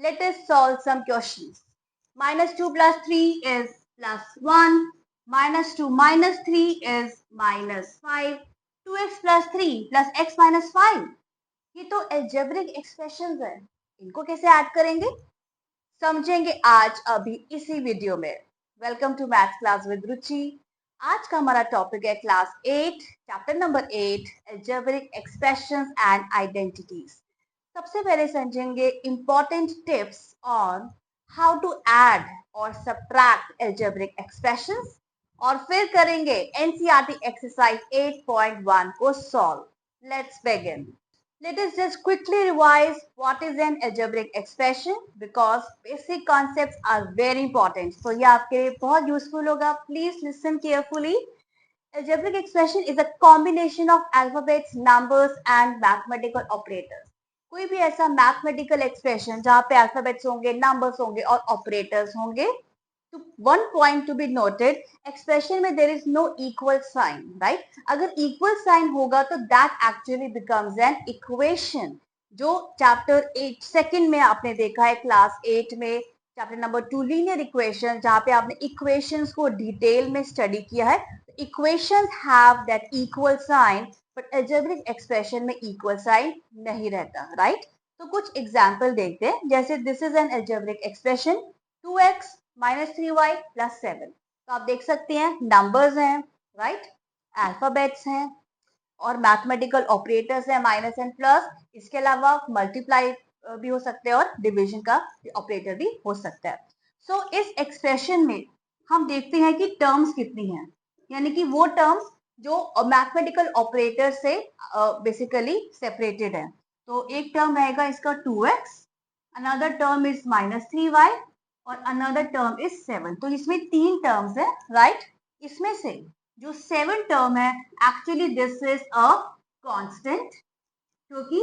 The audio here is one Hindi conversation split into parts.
Let us solve some questions. Minus 2 plus 3 is plus 1. Minus 2 minus 3 is minus 5. 2x plus 3 plus x minus 5. ये तो algebraic expressions है. इनको कैसे ऐड करेंगे समझेंगे आज अभी इसी वीडियो में. Welcome to maths class with Ruchi. आज का हमारा टॉपिक है class 8 chapter number 8 algebraic expressions and identities. सबसे पहले समझेंगे important tips on how to add or subtract algebraic expressions और फिर करेंगे NCERT exercise 8.1 को solve. Let's begin. Let us just quickly revise what is an algebraic expression because basic concepts are very important. So ये आपके लिए बहुत useful होगा. Please listen carefully. Algebraic expression is a combination of alphabets, numbers and mathematical operators. कोई भी ऐसा mathematical expression जहाँ पे alphabets होंगे, numbers होंगे और operators होंगे. So one point to be noted, expression में there is no equal sign, right? अगर equal sign होगा तो that actually becomes an equation. जो chapter 8 second में आपने देखा है class 8 में chapter number 2 linear equation जहाँ पे आपने equations को detail में study किया है. Equations have that equal sign, but algebraic expression में equal sign नहीं रहता, right? तो कुछ example देखते हैं. जैसे this is an algebraic expression 2x minus 3y plus 7. तो आप देख सकते हैं नंबर्स हैं, राइट, अल्फाबेट्स हैं और मैथमेटिकल ऑपरेटर्स हैं माइनस एंड प्लस. इसके अलावा मल्टीप्लाई भी हो सकते हैं और डिवीजन का ऑपरेटर भी हो सकता है. सो इस एक्सप्रेशन में हम देखते हैं कि टर्म्स कितनी हैं, यानी कि वो टर्म्स जो मैथमेटिकल ऑपरेटर से बेसिकली सेपरेटेड है. तो एक टर्म रहेगा इसका 2x, another term is minus 3y और अनदर टर्म इज 7. तो इसमें 3 टर्म्स है, राइट. इसमें से जो 7 टर्म है actually this is a constant क्योंकि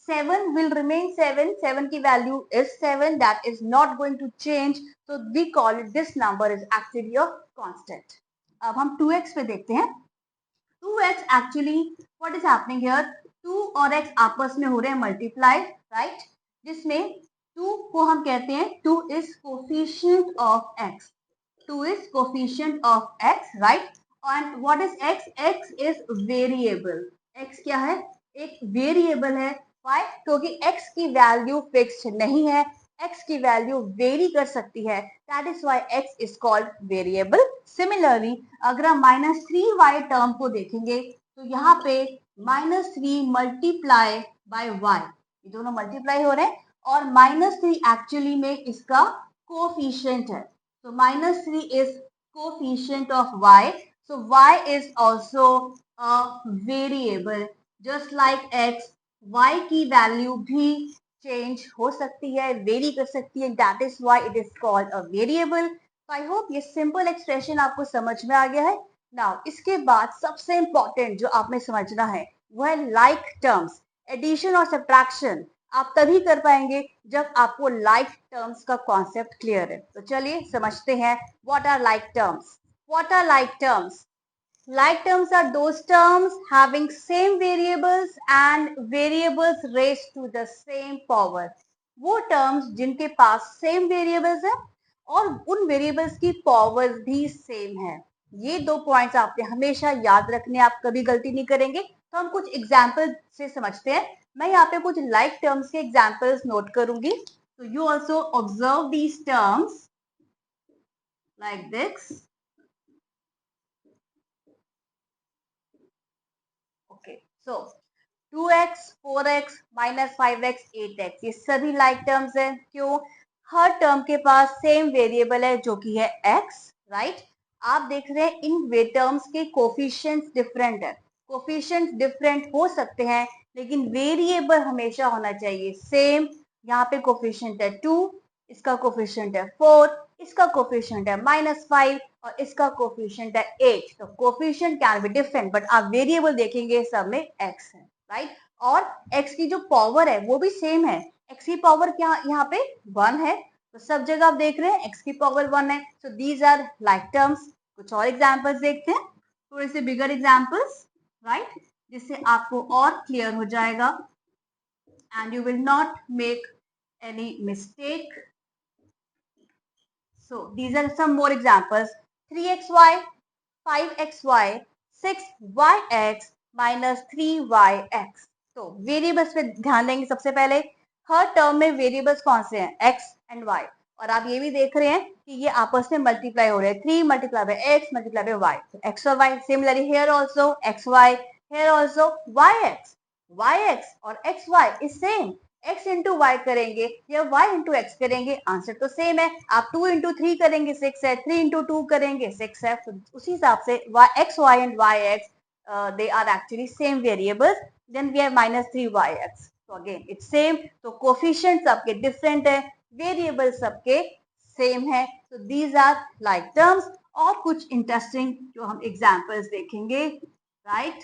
7 will remain 7. 7 की value is 7. That is not going to change. So we call it this number is actually a constant. अब हम 2x पे देखते हैं. 2x actually what is happening here? 2 और x आपस में हो रहे हैं मल्टीप्लाई, राइट, जिसमें 2 को हम कहते हैं 2 is coefficient of x. 2 is coefficient of x, right? And what is x? x is variable. x क्या है? एक वेरिएबल है. Why? क्योंकि x की वैल्यू फिक्स्ड नहीं है, x की वैल्यू वेरी कर सकती है. That is why x is called variable. Similarly, अगर हम माइनस 3y टर्म को देखेंगे तो यहाँ पे माइनस 3 मल्टीप्लाई बाय y, ये दोनों मल्टीप्लाई हो रहे हैं और माइनस 3 एक्चुअली में इसका कोफिशिएंट है. So minus 3 is coefficient of y. So y is also a variable. Just like x, y की वैल्यू भी चेंज हो सकती है, वेरी कर सकती है. That is why it is called a variable. So I hope ये सिंपल एक्सप्रेशन आपको समझ में आ गया है. Now इसके बाद सबसे इम्पोर्टेंट जो आपने समझना है वो है लाइक टर्म्स. एडिशन और सब्ट्रैक्शन आप तभी कर पाएंगे जब आपको लाइक टर्म्स का कॉन्सेप्ट क्लियर है. तो चलिए समझते हैं what are like terms. What are like terms? Like terms are those terms having same variables and variables raised to the same power. वो terms जिनके पास same variables है और उन variables की powers भी same है. ये 2 points आपने हमेशा याद रखने, आप कभी गलती नहीं करेंगे. तो हम कुछ example से समझते हैं. मैं यहाँ पे कुछ like terms के examples note करूंगी. So you also observe these terms like this. So 2x, 4x, minus 5x, 8x ये सभी लाइक टर्म्स हैं. क्यों? हर टर्म के पास सेम वेरिएबल है जो कि है x, राइट. आप देख रहे हैं इन टर्म्स के कोफिशिएंट्स डिफरेंट है. कोफिशिएंट्स डिफरेंट हो सकते हैं लेकिन वेरिएबल हमेशा होना चाहिए सेम. यहाँ पे कोफिशिएंट है 2, इसका कोफिशिएंट है 4, इसका कोफिशिएंट है -5 और इसका कोफिशिएंट है 8. तो coefficient can be different but आप वेरिएबल देखेंगे सब में x है, राइट. और x की जो पावर है वो भी सेम है. x की पावर क्या यहाँ पे 1 है, तो सब जगह आप देख रहे हैं x की पावर 1 है. So these are like terms. कुछ और एग्जांपल्स देखते हैं, थोड़े से बिगर एग्जांपल्स, राइट, जिससे आपको और क्लियर हो जाएगा and you will not make any mistake. So these are some more examples. 3xy, 5xy, 6yx minus 3yx. तो वेरिएबल्स पे ध्यान देंगे सबसे पहले. हर टर्म में वेरिएबल्स कौन से हैं? x and y. और आप ये भी देख रहे हैं कि ये आपस में मल्टीप्लाई हो रहे हैं. 3 multiply by x multiply by y. तो x और y. Similarly here also xy, here also yx. yx और xy is same. x into y करेंगे या y इंटू एक्स करेंगे, आंसर तो सेम है. आप 2 इंटू 3 करेंगे 6 है, 3 इंटू 2 करेंगे 6 है. तो उसी हिसाब से x y and y x they are actually same variables. Then we have minus 3yx. So again it's same. तो coefficients सबके different है, variables सबके same है. So these are like terms. और कुछ interesting जो हम examples देखेंगे, right?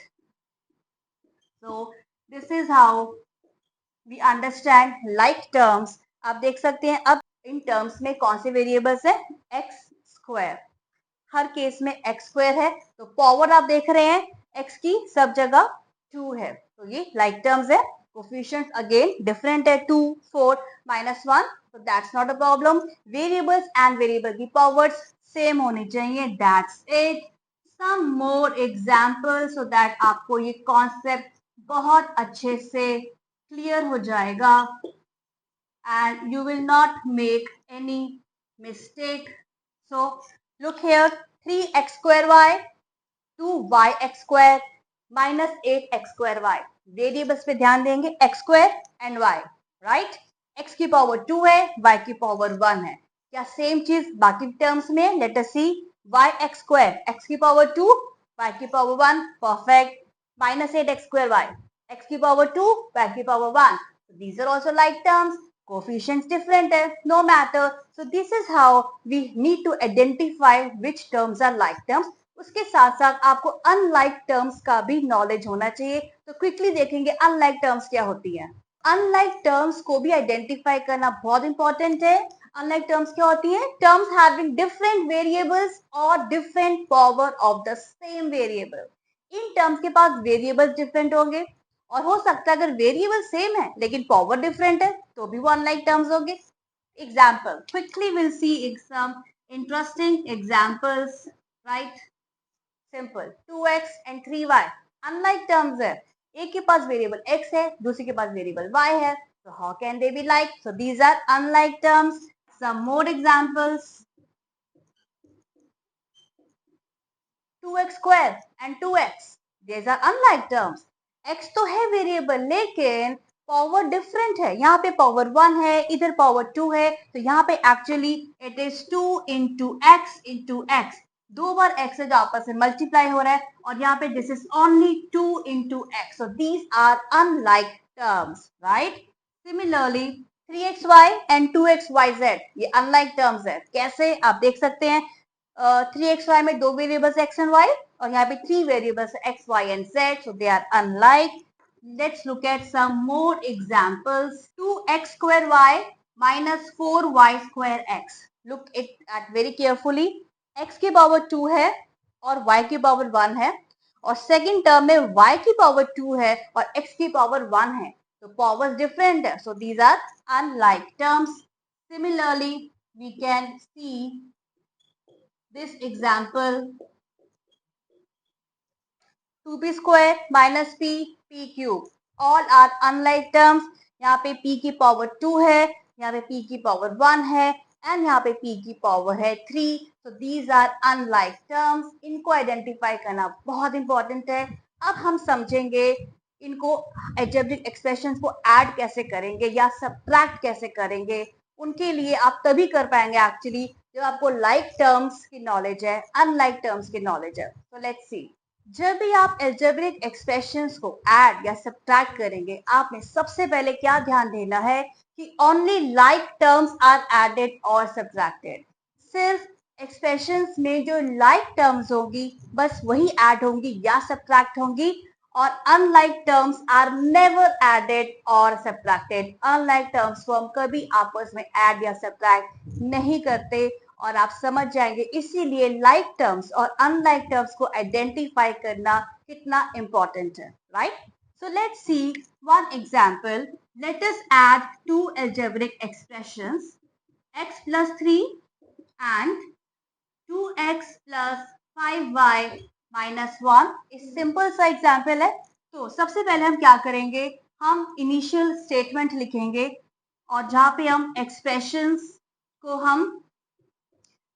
So this is how we understand like terms. आप देख सकते हैं अब इन टर्म्स में कौन से वेरिएबल्स है? X square. हर केस में एक्स स्क्वायर है. तो पावर आप देख रहे हैं एक्स की सब जगह 2 है. तो ये लाइक टर्म्स है. कोफिशिएंट्स अगेन डिफरेंट है. 2, 4, -1. तो that's not a problem. Variables and variable की पावर्स सेम होनी चाहिए. That's it. Some more example so that आपको ये कॉन्सेप्ट बहुत अच्छे से क्लियर हो जाएगा and you will not make any mistake. So look here, 3x square y, 2yx square minus 8x square y. Variables पे ध्यान देंगे, x square and y, right? x की पावर 2 है, y की पावर 1 है. क्या सेम चीज बाकी टर्म्स में? लेट अस सी. yx square, x की पावर 2, y की power 1, perfect. minus 8x square y, x की पावर 2, y की power 1. These are also like terms. Coefficients different है, no matter. So this is how we need to identify which terms are like terms. उसके साथ साथ आपको अनलाइक टर्म्स का भी नॉलेज होना चाहिए. तो क्विकली देखेंगे अनलाइक टर्म्स क्या होती है. अनलाइक टर्म्स को भी आइडेंटिफाई करना बहुत इंपॉर्टेंट है. अनलाइक टर्म्स क्या होती है? टर्म्स हैविंग डिफरेंट वेरिएबल्स और different power of the same variable. In terms के पास वेरिएबल्स डिफरेंट होंगे और हो सकता है अगर वेरिएबल सेम है लेकिन पावर डिफरेंट है तो भी वो अनलाइक टर्म्स होंगे. Example, quickly will see some interesting examples, right? Simple, 2x and 3y unlike terms है. एक के पास वेरिएबल x है, दूसरे के पास वेरिएबल y है. So how can they be like? So these are unlike terms. Some more examples. 2x square and 2x. These are unlike terms. x तो है वेरिएबल लेकिन पावर डिफरेंट है. यहाँ पे पावर 1 है, इधर पावर 2 है. तो यहाँ पे actually it is 2 into x. दो बार x है जो आपस में मल्टीप्लाई हो रहा है और यहाँ पे this is only 2 into x. So these are unlike terms, right? Similarly 3xy and 2xyz ये अनलाइक टर्म्स है. कैसे? आप देख सकते हैं 3xy में दो वेरिएबल्स x एंड y और यहाँ पे 3 variables x, y and z. So they are unlike. Let's look at some more examples. 2x square y minus 4y square x. Look it at very carefully. x की पावर 2 है और y की पावर 1 है और सेकंड टर्म में y की पावर 2 है और x की पावर 1 है. तो पावर्स डिफरेंट है. So these are unlike terms. Similarly, we can see this example, 2p square minus p cube. All are unlike terms. यहाँ पे p की पावर 2 है, यहाँ पे p की पावर 1 है एंड यहाँ पे p की पावर है 3. So these are unlike terms. इनको आइडेंटिफाई करना बहुत इंपॉर्टेंट है. अब हम समझेंगे इनको अलजेब्रिक एक्सप्रेशंस को ऐड कैसे करेंगे या सब्ट्रैक्ट कैसे करेंगे. उनके लिए आप तभी कर पाएंगे एक्चुअली जब आपको लाइक टर्म्स की नॉलेज है, अनलाइक टर्म्स की नॉलेज है. तो लेट्स सी. जब भी आप अलजेब्रिक एक्सप्रेशंस को ऐड या सब्ट्रैक्ट करेंगे आपने सबसे पहले क्या ध्यान देना है कि only like terms are added और सब्ट्रैक्टेड. सिर्फ एक्सप्रेशंस में जो लाइक टर्म्स होंगी बस वही ऐड होंगी या सब्ट्रैक्ट होंगी और unlike terms are never added और सब्ट्रैक्टेड. अनलाइक टर्म्स को हम कभी आपस में ऐड या सब्ट्रैक्ट नहीं करते और आप समझ जाएंगे इसीलिए लाइक टर्म्स और अनलाइक टर्म्स को आइडेंटिफाई करना कितना इंपॉर्टेंट है, right? So let's see one example. Let us add two algebraic expressions, x plus 3 and 2x plus 5y minus 1 इस सिंपल सा एग्जाम्पल है। तो सबसे पहले हम क्या करेंगे, हम इनिशियल स्टेटमेंट लिखेंगे और जहां पे हम एक्सप्रेशंस को हम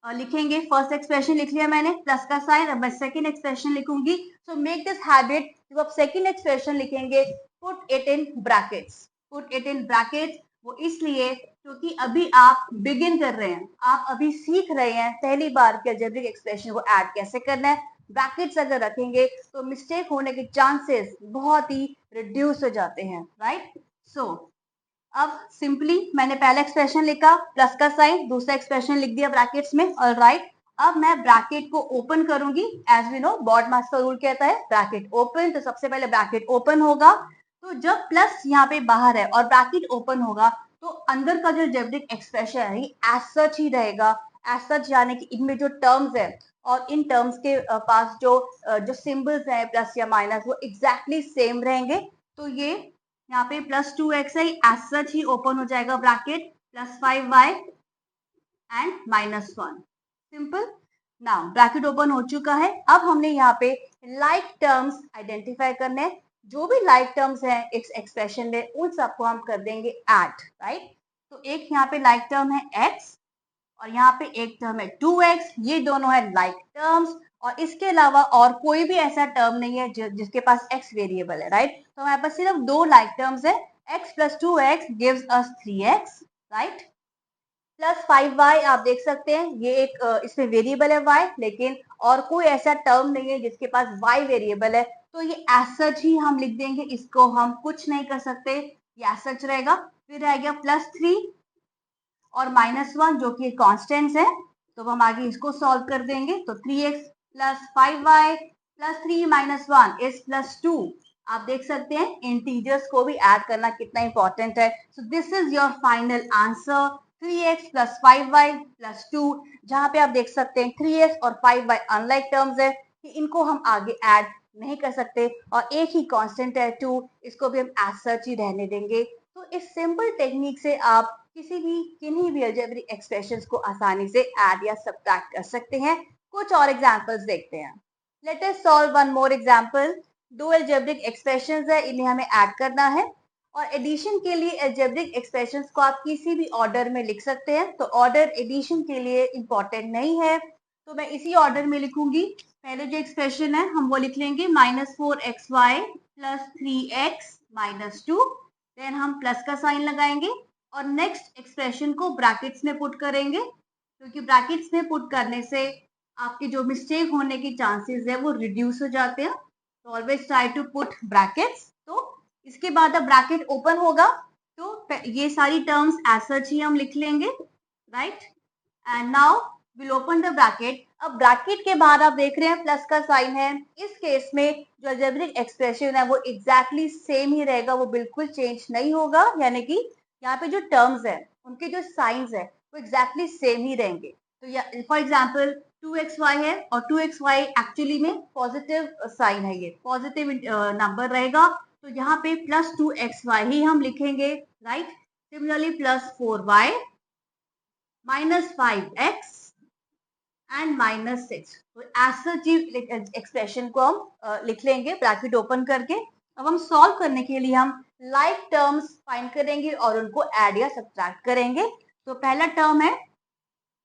लिखेंगे। फर्स्ट एक्सप्रेशन लिख लिया मैंने प्लस का साइन, अब मैं सेकंड एक्सप्रेशन लिखूंगी। सो मेक दिस हैबिट, जब आप सेकंड एक्सप्रेशन लिखेंगे put it in brackets. Put it in brackets वो इसलिए क्योंकि अभी आप बिगिन कर रहे हैं, आप अभी सीख रहे हैं पहली बार के अलजेब्रिक एक्सप्रेशन को ऐड कैसे करना है। ब्रैकेट्स अगर रखेंगे तो मिस्टेक होने के चांसेस बहुत ही रिड्यूस हो जाते हैं, राइट। सो अब सिंपली मैंने पहला एक्सप्रेशन लिखा प्लस का साइन, दूसरा एक्सप्रेशन लिख दिया ब्रैकेट्स में, ऑलराइट। अब मैं ब्रैकेट को ओपन करूंगी, एज वी नो बॉड मास का रूल कहता है ब्रैकेट ओपन, तो सबसे पहले ब्रैकेट ओपन होगा। तो जब प्लस यहाँ पे बाहर है और ब्रैकेट ओपन होगा तो अंदर का जो अलजेब्रिक एक्सप्रेशन है एज सच ही रहेगा। एज सच यानी कि इनमें जो टर्म्स है और इन टर्म्स के पास जो सिंबल्स है प्लस या माइनस वो एग्जैक्टली सेम रहेंगे। तो ये यहाँ पे प्लस 2x है एज सच ही ओपन हो जाएगा bracket, plus 5y and minus 1। Simple. Now bracket open हो चुका है। अब हमने यहाँ पे लाइक टर्म्स आइडेंटिफाई करने हैं। जो भी लाइक टर्म्स हैं इस एक्सप्रेशन में उन सबको हम कर देंगे ऐड, राइट। तो एक यहाँ पे लाइक टर्म है x और यहाँ पे एक टर्म है 2x, ये दोनों है लाइक टर्म्स। और इसके अलावा और कोई भी ऐसा टर्म नहीं है जिसके पास x वेरिएबल है, राइट। तो हमारे पास सिर्फ दो लाइक टर्म्स है, x plus 2x gives us 3x, right. Plus 5y आप देख सकते हैं ये एक इसमें वेरिएबल है y, लेकिन और कोई ऐसा टर्म नहीं है जिसके पास y वेरिएबल है, तो ये एज सच ही हम लिख देंगे, इसको हम कुछ नहीं कर सकते, ये एज सच रहेगा। फिर रह गया प्लस 3 और माइनस 1 जो कि कॉन्स्टेंट्स है, तो हम आगे इसको सॉल्व कर देंगे। तो 3x plus 5y plus 3 minus 1 is plus 2। आप देख सकते हैं इंटीजर्स को भी ऐड करना कितना इंपॉर्टेंट है। So this is your final answer 3x plus 5y plus 2। जहां पे आप देख सकते हैं 3x और 5y अनलाइक टर्म्स है कि इनको हम आगे ऐड नहीं कर सकते, और एक ही कांस्टेंट है 2, इसको भी हम एज सच ही रहने देंगे। तो इस सिंपल टेक्निक से आप किन्हीं भी अलजेब्रिक एक्सप्रेशंस को आसानी से ऐड या सब्ट्रैक्ट कर सकते हैं। कुछ और एग्जांपल्स देखते हैं। Let us solve one more example. दो अलजेब्रिक एक्सप्रेशंस है, इन्हें हमें ऐड करना है। और एडिशन के लिए अलजेब्रिक एक्सप्रेशंस को आप किसी भी ऑर्डर में लिख सकते हैं, तो ऑर्डर एडिशन के लिए इंपॉर्टेंट नहीं है, तो मैं इसी ऑर्डर में लिखूंगी। पहले जो एक्सप्रेशन है हम वो लिख लेंगे -4xy plus 3x minus 2, then हम प्लस का साइन लगाएंगे और नेक्स्ट एक्सप्रेशन को ब्रैकेट्स में पुट करेंगे, क्योंकि ब्रैकेट्स में पुट करने से आपके जो मिस्टेक होने की चांसेस है वो रिड्यूस हो जाते हैं। तो always try to put brackets. तो इसके बाद अब ब्रैकेट ओपन होगा तो ये सारी टर्म्स एज सच ही हम लिख लेंगे, right. And now will open the bracket. अब ब्रैकेट के बाद आप देख रहे हैं प्लस का साइन है। इस केस में जो अलजेब्रिक एक्सप्रेशन है वो एग्जैक्टली सेम ही रहेगा, वो बिल्कुल चेंज नहीं होगा, यानी कि यहाँ पे जो टर्म्स है उनके जो साइंस है वो एग्जैक्टली सेम ही रहेंगे। तो फॉर एग्जाम्पल 2xy है और 2xy एक्चुअली में पॉजिटिव साइन है, ये पॉजिटिव नंबर रहेगा, तो यहाँ पे प्लस 2xy ही हम लिखेंगे, right. Similarly plus 4y minus 5x and minus 6। तो एज एक्सप्रेशन को हम लिख लेंगे ब्रैकेट ओपन करके। अब हम सॉल्व करने के लिए हम लाइक टर्म्स फाइंड करेंगे और उनको ऐड या सब्ट्रैक्ट करेंगे। तो पहला टर्म है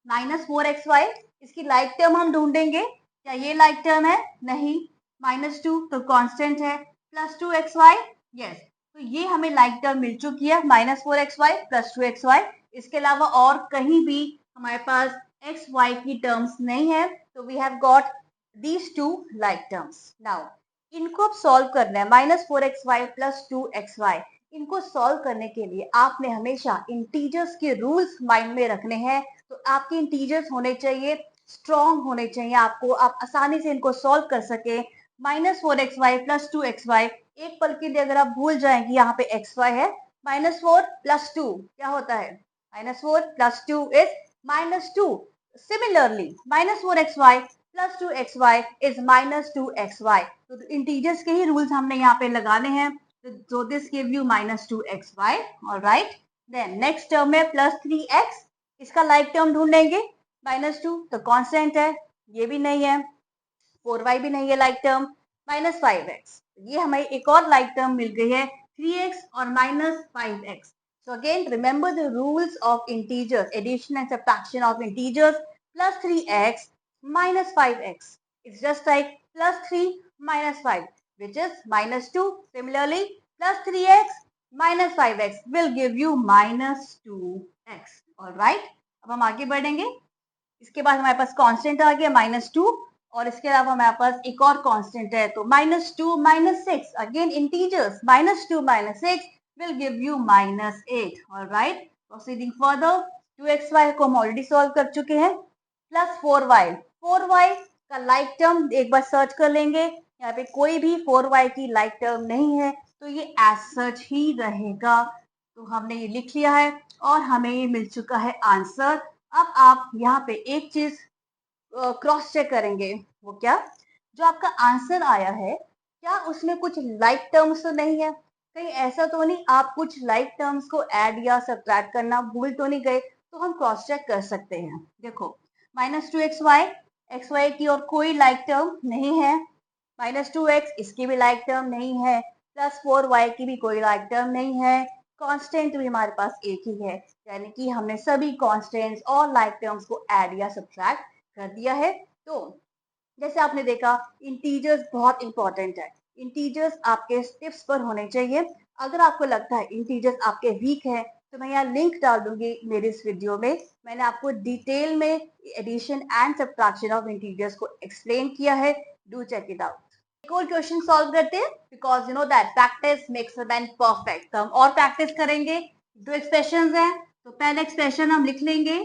-4xy, इसकी लाइक टर्म हम ढूंढेंगे। क्या ये लाइक टर्म है? नहीं। -2 तो कांस्टेंट है। +2xy, यस, तो ये हमें लाइक टर्म मिल चुकी है -4xy +2xy। इसके अलावा और कहीं भी हमारे पास एक्स वाई की टर्म्स नहीं है, तो we have got these two like terms. Now इनको अब सॉल्व करना है, -4xy +2xy। इनको सॉल्व करने के लिए आपने हमेशा इंटीजर्स के रूल्स माइंड में रखने हैं। तो आपके इंटीजर्स होने चाहिए, स्ट्रॉन्ग होने चाहिए, आपको आप आसानी से इनको सॉल्व कर सके। -4xy +2xy, एक पल के लिए अगर आप भूल जाएं कि यहाँ पे xy है, -4 + 2 क्या होता है? -4 + 2 is -2। Similarly, -4xy + 2xy is -2xy। तो इंटीजर्स के ही रूल्स हमने यहाँ पे लगाने हैं। So this give you -2xy, all right। Then next term है +3x, इसका लाइक टर्म ढूंढेंगे। -2 तो कांस्टेंट है, ये भी नहीं है, 4y भी नहीं है लाइक टर्म, -5x ये हमें एक और लाइक टर्म मिल गई है 3x और -5x. So again remember the rules of integers, addition and subtraction of integers. Plus 3x minus 5x, it's just like plus 3 minus 5 which is -2. Similarly plus 3x minus 5x will give you -2x. Alright, अब हम आगे बढ़ेंगे. इसके बाद हमारे पास कांस्टेंट आ गया -2 और इसके अलावा हमारे पास एक और कांस्टेंट है तो -2 -6 again integers, -2 -6 will give you -8. Alright, proceeding further, 2xy को हम ऑलरेडी सॉल्व कर चुके हैं, प्लस 4y का लाइक टर्म एक बार सर्च कर लेंगे, यहाँ पे कोई भी 4y की लाइक टर्म नहीं है तो ये एज सच ही रहेगा. तो हमने ये लिख लिया है और हमें ये मिल चुका है आंसर. अब आप यहाँ पे एक चीज क्रॉस चेक करेंगे, वो क्या, जो आपका आंसर आया है क्या उसमें कुछ लाइक टर्म्स तो नहीं है, कहीं ऐसा तो नहीं आप कुछ लाइक टर्म्स को ऐड या सब्ट्रैक्ट करना भूल तो नहीं गए. तो हम क्रॉस चेक कर सकते हैं. देखो -2xy, xy की और कोई लाइक टर्म नहीं है, -2x इसकी भी लाइक टर्म नहीं है, +4y की भी कोई लाइक टर्म नहीं है, कांस्टेंट भी हमारे पास एक ही है, यानी कि हमने सभी कांस्टेंट्स और लाइक टर्म्स को ऐड या सब्ट्रैक्ट कर दिया है. तो जैसे आपने देखा इंटीजर्स बहुत इंपॉर्टेंट है, इंटीजर्स आपके टिप्स पर होने चाहिए. अगर आपको लगता है इंटीजर्स आपके वीक है तो मैं यहाँ लिंक डाल दूंगी मेरे इस वीडियो में, मैंने आपको डिटेल में addition and subtraction of integers को एक्सप्लेन किया है, डू चेक इट आउट. एक और क्वेश्चन सॉल्व करते हैं, because you know that practice makes a man perfect. तो हम और प्रैक्टिस करेंगे. दो एक्सप्रेशंस हैं तो पहला एक्सप्रेशन हम लिख लेंगे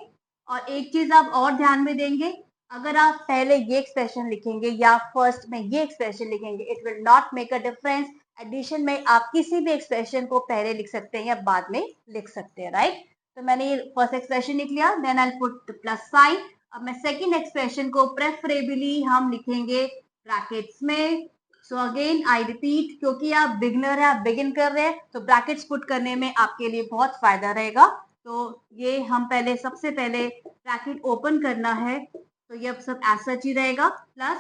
और एक चीज आप और ध्यान में देंगे, अगर आप पहले ये एक्सप्रेशन लिखेंगे या फर्स्ट में ये एक्सप्रेशन लिखेंगे it will not make a difference. Addition में आप किसी भी एक्सप्रेशन को पहले लिख सकते हैं या बाद में लिख सकते हैं, राइट. तो मैंने ये फर्स्ट एक्सप्रेशन लिख लिया, then I put plus sign. अब मैं सेकंड एक्सप्रेशन को प्रेफरेबली हम लिखेंगे ब्रैकेट्स में. सो अगेन आई रिपीट, क्योंकि आप बिगनर है, आप बिगिन कर रहे हैं तो ब्रैकेट्स पुट करने में आपके लिए बहुत फायदा रहेगा. तो ये हम पहले सबसे पहले ब्रैकेट ओपन करना है तो ये अब सब एज सच ही रहेगा, प्लस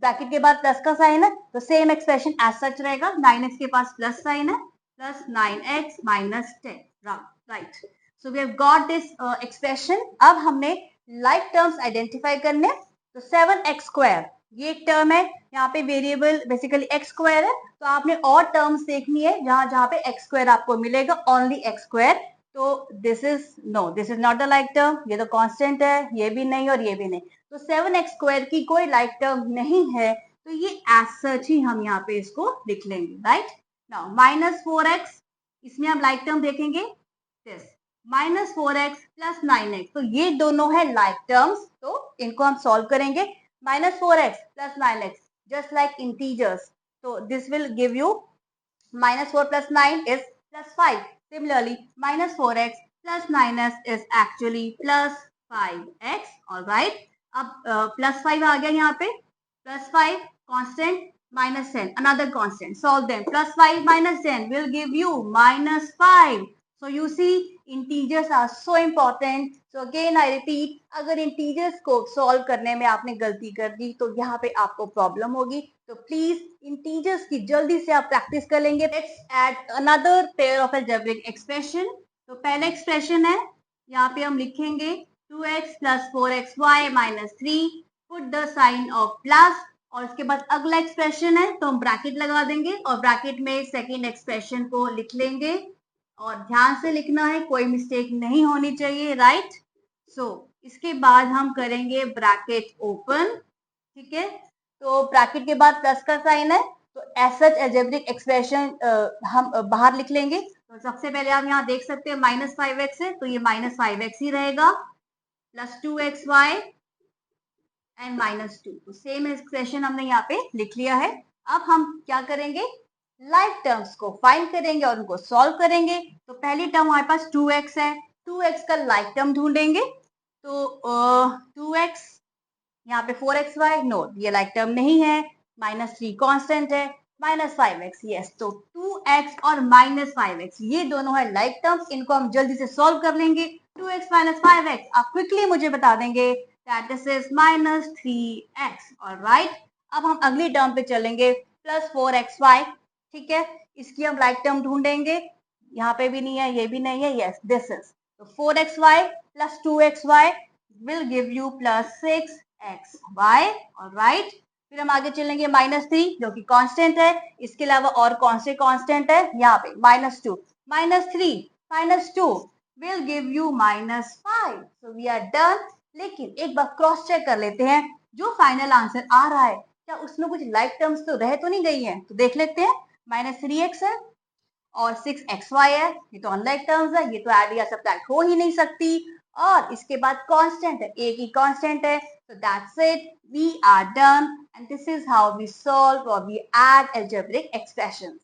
ब्रैकेट के बाद प्लस का साइन है तो सेम एक्सप्रेशन एज सच रहेगा. 9x के पास प्लस साइन है, plus 9x minus 10, right. So we have got this expression. अब हमने लाइक टर्म्स आइडेंटिफाई करने. तो 7x स्क्वायर ये एक टर्म है, यहाँ पे वेरिएबल बेसिकली x स्क्वायर है तो आपने और टर्म्स देखनी है जहां जहां पे x स्क्वायर आपको मिलेगा, ओनली x स्क्वायर. तो this is not the like term, ये तो कांस्टेंट है, ये भी नहीं और ये भी नहीं. तो 7x स्क्वायर की कोई लाइक टर्म नहीं है तो ये एज सच ही हम यहाँ पे इसको लिख लेंगे, राइट. नाउ -4x, इसमें हम लाइक टर्म देखेंगे, दिस -4x प्लस 9x, तो ये दोनों है लाइक टर्म्स तो इनको हम सॉल्व करेंगे. -4x plus 9x just like integers, so this will give you -4 plus 9 is +5. Similarly -4x plus 9x is actually +5x. all right, अब +5 आ गया यहाँ पे, +5 constant, -10 another constant, solve them. +5 minus 10 will give you -5. So you see integers are so important. So again I repeat, अगर integers को solve करने में आपने गलती कर दी तो यहाँ पे आपको प्रॉब्लम होगी. तो प्लीज integers की जल्दी से आप प्रैक्टिस कर लेंगे. Let's add another pair of algebraic expression. तो पहला एक्सप्रेशन है, यहाँ पे हम लिखेंगे 2x plus 4xy minus 3, put the sign of plus, और इसके बाद अगला एक्सप्रेशन है तो हम ब्रैकेट लगा देंगे और ब्रैकेट में सेकेंड एक्सप्रेशन को लिख लेंगे और ध्यान से लिखना है, कोई मिस्टेक नहीं होनी चाहिए, राइट. सो इसके बाद हम करेंगे ब्रैकेट ओपन, ठीक है. तो ब्रैकेट के बाद प्लस का साइन है तो एज सच अलजेब्रिक एक्सप्रेशन हम बाहर लिख लेंगे. तो सबसे पहले आप यहाँ देख सकते हैं -5x है तो ये -5x ही रहेगा, प्लस 2xy एंड -2, तो सेम एक्सप्रेशन हमने यहाँ पे लिख लिया है. अब हम क्या करेंगे, लाइक टर्म्स को फाइंड करेंगे और उनको सॉल्व करेंगे. तो पहली टर्म हमारे पास 2x है, 2x का लाइक टर्म ढूंढेंगे. तो 2x, यहाँ पे 4xy, नो ये लाइक टर्म नहीं है, -3 कांस्टेंट है, -5x, यस. तो 2x और -5x ये दोनों है लाइक टर्म्स, इनको हम जल्दी से सॉल्व कर लेंगे. 2x minus 5x, आप क्विकली मुझे बता देंगे that this is minus 3x, alright। अब हम अगली टर्म पे चलेंगे, प्लस 4xy, ठीक है। इसकी हम लाइक टर्म ढूंढेंगे, यहाँ पे भी नहीं है, ये भी नहीं है, यस दिस इज, तो 4xy plus 2xy will give you plus 6xy, alright। फिर हम आगे चलेंगे, -3 जो कि कांस्टेंट है, इसके अलावा और कौन से कांस्टेंट है, यहाँ पे -2, -3 -2 will give you -5, so we are done। लेकिन एक बार क्रॉस चेक कर लेते हैं, जो फाइनल आंसर आ रहा है क्या उसमें कुछ लाइक टर्म्स तो रह तो नहीं गई है, तो देख लेते हैं। -3x है और 6xy है, ये तो अनलाइक टर्म्स है, ये तो ऐड या सब्ट्रैक्ट हो ही नहीं सकती। और इसके बाद कांस्टेंट है, एक ही कांस्टेंट है, so that's it, we are done and this is how we solve or we add algebraic expressions।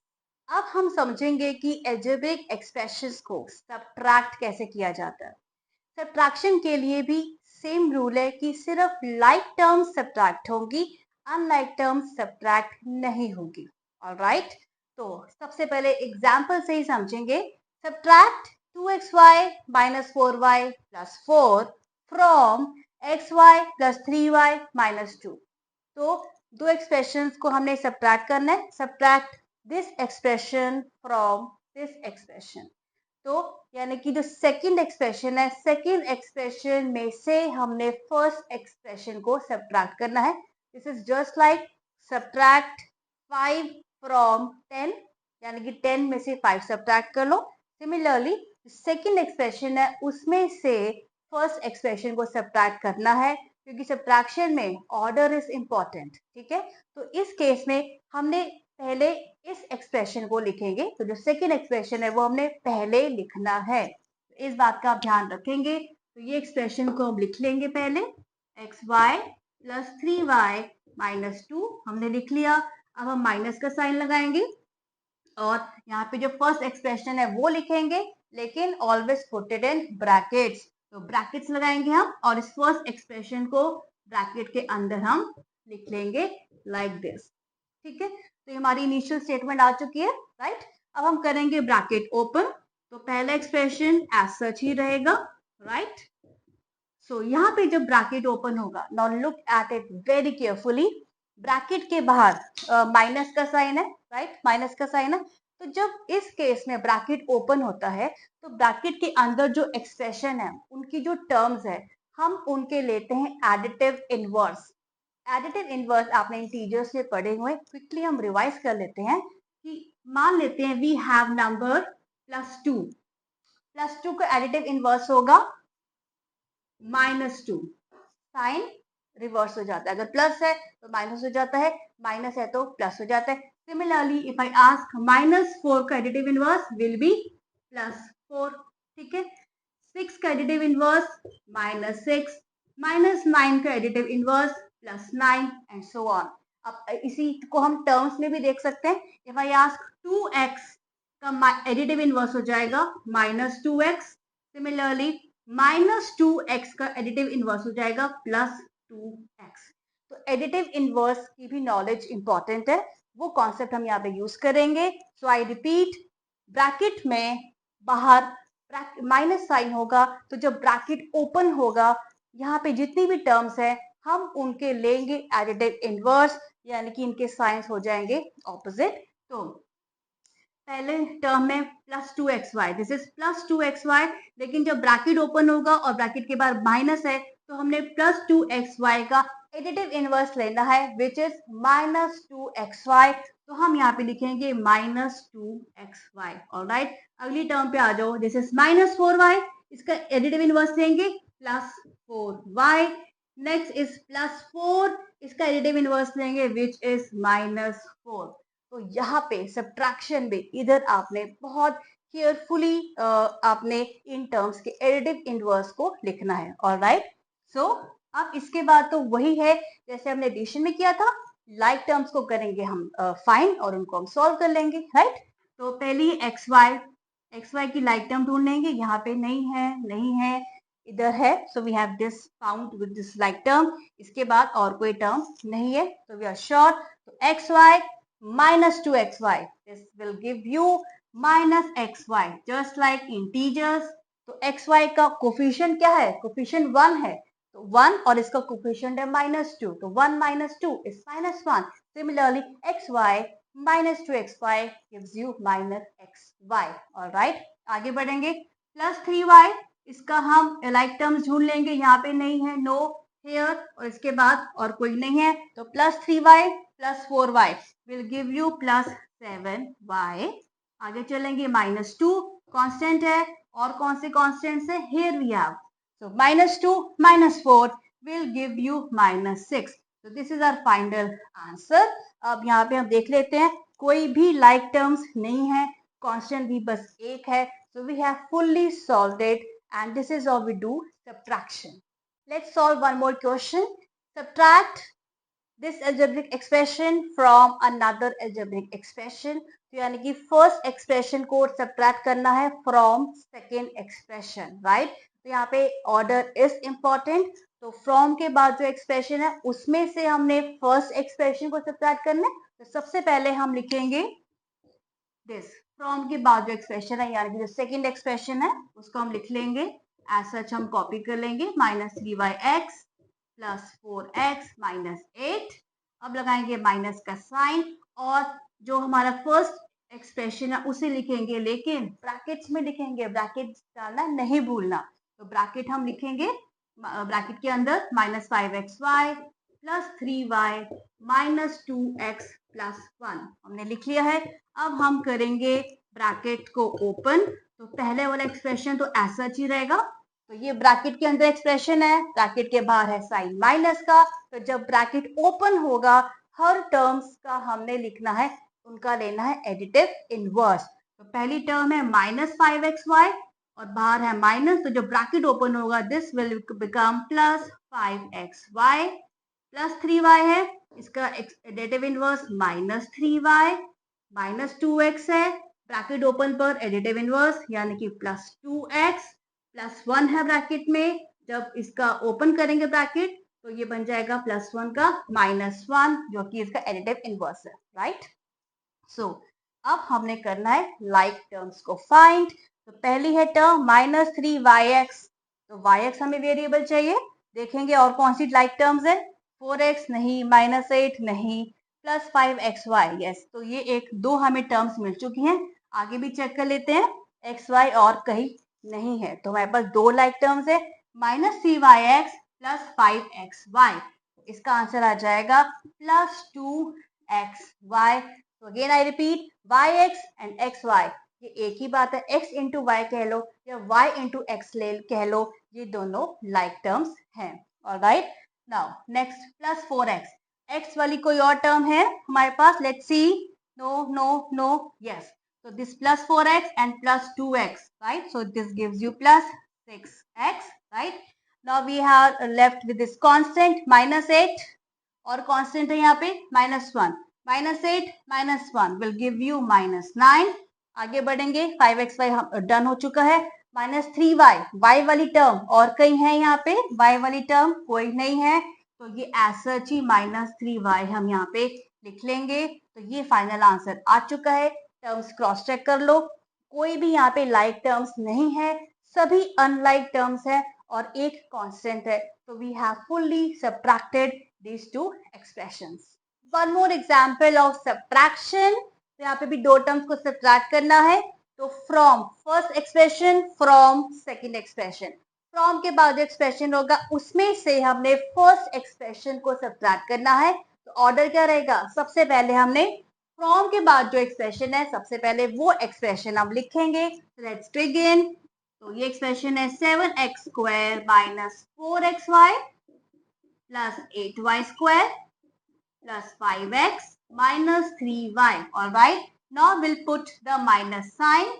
अब हम समझेंगे कि algebraic expressions को सब्ट्रैक्ट कैसे किया जाता है। सब्ट्रैक्शन के लिए भी सेम रूल है कि सिर्फ लाइक टर्म्स सब्ट्रैक्ट होंगी, अनलाइक टर्म्स सब्ट्रैक्ट नहीं होगी, ऑलराइट। तो सबसे पहले एग्जाम्पल से ही समझेंगे। Subtract 2xy minus 4y plus 4 from xy plus 3y minus 2। तो दो एक्सप्रेशंस को हमने सब्ट्रैक्ट करना है। Subtract this expression from this expression, तो यानी कि जो सेकंड एक्सप्रेशन है, सेकंड एक्सप्रेशन में से हमने फर्स्ट एक्सप्रेशन को सब्ट्रैक्ट करना है। This is just like subtract 5 from 10, यानी कि 10 में से 5 सब्ट्रैक्ट कर लो। सिमिलरली सेकंड एक्सप्रेशन है, उसमें से फर्स्ट एक्सप्रेशन को सब्ट्रैक्ट करना है, क्योंकि सब्ट्रैक्शन में ऑर्डर इज इंपॉर्टेंट, ठीक है। तो इस केस में हमने पहले इस एक्सप्रेशन को लिखेंगे, तो जो सेकंड एक्सप्रेशन है वो हमने पहले लिखना है, इस बात का आप ध्यान रखेंगे। तो ये एक्सप्रेशन को हम लिख लेंगे पहले, xy प्लस 3y माइनस 2 हमने लिख लिया। अब हम माइनस का साइन लगाएंगे और यहाँ पे जो फर्स्ट एक्सप्रेशन है वो लिखेंगे, लेकिन always put it in brackets, तो ब्रैकेट्स लगाएंगे हम और इस फर्स्ट एक्सप्रेशन को ब्रैकेट के अंदर हम लिख लेंगे लाइक दिस, ठीक है। तो ये हमारी इनिशियल स्टेटमेंट आ चुकी है, राइट। अब हम करेंगे ब्रैकेट ओपन, तो पहला एक्सप्रेशन एज सच ही रहेगा, राइट। सो यहाँ पे जब ब्रैकेट ओपन होगा, now look at it very carefully, bracket के बाहर माइनस का साइन है, राइट, माइनस का साइन है। तो जब इस केस में ब्रैकेट ओपन होता है, तो ब्रैकेट के अंदर जो एक्सप्रेशन है, उनकी जो टर्म्स है, हम उनके लेते हैं एडिटिव इनवर्स। एडिटिव इनवर्स आपने इंटीजर्स में पढ़े हुए, क्विकली हम रिवाइज कर लेते हैं कि मान लेते हैं वी हैव नंबर +2, +2 का एडिटिव इनवर्स होगा -2, साइन रिवर्स हो जाता है, अगर प्लस है तो माइनस हो जाता है, माइनस है तो प्लस हो जाता है। सिमिलरली इफ आई आस्क -4 का एडिटिव इनवर्स विल बी +4, ठीक है। 6 का एडिटिव इनवर्स -6, -9 का additive inverse +9 and so on. अब इसी को हम टर्म्स में भी देख सकते हैं। इफ आई आस्क 2x का एडिटिव इनवर्स हो जाएगा -2x, सिमिलरली -2x का एडिटिव इनवर्स हो जाएगा +2x। तो एडिटिव इनवर्स की भी नॉलेज इंपॉर्टेंट है, वो कॉन्सेप्ट हम यहाँ पे यूज करेंगे। सो आई रिपीट, ब्रैकेट में बाहर माइनस साइन होगा, तो जब ब्रैकेट ओपन होगा, यहाँ पे जितनी भी टर्म्स है हम उनके लेंगे एडिटिव इनवर्स, यानी कि इनके साइंस हो जाएंगे ऑपोजिट। तो पहले टर्म में +2xy, दिस इज +2xy, लेकिन जब ब्रैकेट ओपन होगा और ब्रैकेट के बाद माइनस है, तो हमने +2xy का एडिटिव इनवर्स लेना है, विच इज -2xy। तो हम यहाँ पे लिखेंगे -2xy, ऑलराइट। अगली टर्म पे आ जाओ, दिस इज -4y, इसका एडिटिव इनवर्स लेंगे +4y। नेक्स्ट इज +4, इसका एडिटिव इनवर्स लेंगे विच इज -4। तो यहाँ पे सब्ट्रैक्शन में इधर आपने बहुत केयरफुली आपने इन टर्म्स के एडिटिव इनवर्स को लिखना है, ऑलराइट। सो अब इसके बाद तो वही है जैसे हमने एडिशन में किया था, लाइक टर्म्स को करेंगे हम फाइंड और उनको हम सॉल्व कर लेंगे, राइट। तो पहली xy की लाइक टर्म ढूंढ लेंगे, यहाँ पे नहीं है, इधर है, so we have this found with this like term. इसके बाद और कोई टर्म नहीं है, तो वी आर श्योर। तो xy -2xy, this will give you -xy, just like integers तो एक्स वाई का कोफिशिएंट क्या है, कोफिशिएंट 1 है, तो 1 और इसका कोफिशिएंट है -2, तो 1 - 2 is -1. Similarly x y -2xy gives you -xy. Alright, आगे बढ़ेंगे. +3y, इसका हम लाइक टर्म्स ढूंढ लेंगे, यहाँ पे नहीं है, नो हेयर, और इसके बाद और कोई नहीं है, तो +3y +4y will give you +7y. आगे चलेंगे, -2 कांस्टेंट है, और कौन से कांस्टेंट्स है, here we have, so -2 -4 will give you -6. so this is our final answer. अब यहाँ पे हम देख लेते हैं, कोई भी like terms नहीं है, constant भी बस एक है, so we have fully solved it, and this is how we do subtraction. Let's solve one more question. Subtract this algebraic expression from another algebraic expression. तो यानी कि फर्स्ट एक्सप्रेशन को सब्ट्रैक्ट करना है फ्रॉम सेकेंड एक्सप्रेशन, राइट. तो यहाँ पे ऑर्डर इज इंपॉर्टेंट. तो फ्रॉम के बाद जो एक्सप्रेशन है उसमें से हमने फर्स्ट एक्सप्रेशन को सब्ट्रैक्ट करना है. तो सबसे पहले हम लिखेंगे दिस, फ्रॉम के बाद जो एक्सप्रेशन है यानी कि जो सेकेंड एक्सप्रेशन है उसको हम लिख लेंगे. एज सच हम कॉपी कर लेंगे, -3yx +4x -8. अब लगाएंगे माइनस का साइन, और जो हमारा फर्स्ट एक्सप्रेशन है उसे लिखेंगे, लेकिन ब्रैकेट्स में लिखेंगे, ब्रैकेट डालना नहीं भूलना. तो ब्रैकेट हम लिखेंगे, ब्रैकेट के अंदर -5xy +3y -2x +1 हमने लिख लिया है. अब हम करेंगे ब्रैकेट को ओपन. तो पहले वाला एक्सप्रेशन तो ऐसा ही रहेगा. तो ये ब्रैकेट के अंदर एक्सप्रेशन है, ब्रैकेट के बाहर है साइन माइनस का. तो जब ब्रैकेट ओपन होगा, हर टर्म्स का हमने लिखना है, उनका लेना है एडिटिव इनवर्स. तो पहली टर्म है -5xy और बाहर है माइनस, तो जब ब्रैकेट ओपन होगा this will become +5xy +3y है, इसका एडिटिव इनवर्स -3y -2x है, ब्रैकेट ओपन पर एडिटिव इनवर्स यानी कि +2x +1 है ब्रैकेट में. जब इसका ओपन करेंगे ब्रैकेट तो ये बन जाएगा +1 का -1 जो कि इसका एडिटिव इनवर्स है, राइट. सो अब हमने करना है लाइक टर्म्स को फाइंड. तो पहली है टर्म -3yx, तो yx हमें वेरिएबल चाहिए. देखेंगे और कौन सी लाइक टर्म्स है, 4x नहीं, -8 नहीं, +5xy यस. तो ये एक दो हमें टर्म्स मिल चुकी हैं. आगे भी चेक कर लेते हैं, xy और कहीं नहीं है, तो हमारे पास दो लाइक टर्म्स है, -3yx +5xy. इसका आंसर आ जाएगा +2xy. तो again I repeat, yx and xy ये एक ही बात है, x इंटू वाई कह लो या y इंटू एक्स कह लो, ये दोनों लाइक टर्म्स हैं. Alright, now next +4x, x वाली कोई और टर्म है हमारे पास, let's see. No no no, yes. So this +4x and +2x, right? So this gives you +6x, right? Now we are left with this constant -8, और constant है यहाँ पे -1. -8 -1 will give you -9. आगे बढ़ेंगे, 5xy डन हो चुका है. -3y, y वाली टर्म और कहीं है यहाँ पे, y वाली टर्म कोई नहीं है, तो ये ऐसा ही -3y हम यहाँ पे लिख लेंगे. तो ये फाइनल आंसर आ चुका है. टर्म्स क्रॉस चेक कर लो, कोई भी यहाँ पे लाइक टर्म्स नहीं है, सभी अनलाइक टर्म्स है और एक कांस्टेंट है. तो we have fully subtracted these two expressions. One more example of subtraction. तो यहाँ पे भी दो टर्म्स को सब्ट्रैक्ट करना है. तो from first expression, from second expression, from के बाद जो एक्सप्रेशन होगा उसमें से हमने फर्स्ट एक्सप्रेशन को सब्ट्रैक्ट करना है. तो ऑर्डर क्या रहेगा, सबसे पहले हमने फ्रॉम के बाद जो एक्सप्रेशन है सबसे पहले वो एक्सप्रेशन हम लिखेंगे. Let's begin. तो ये एक्सप्रेशन है 7x² -4xy +8y² +5x -3y. Alright, now will put the minus sign.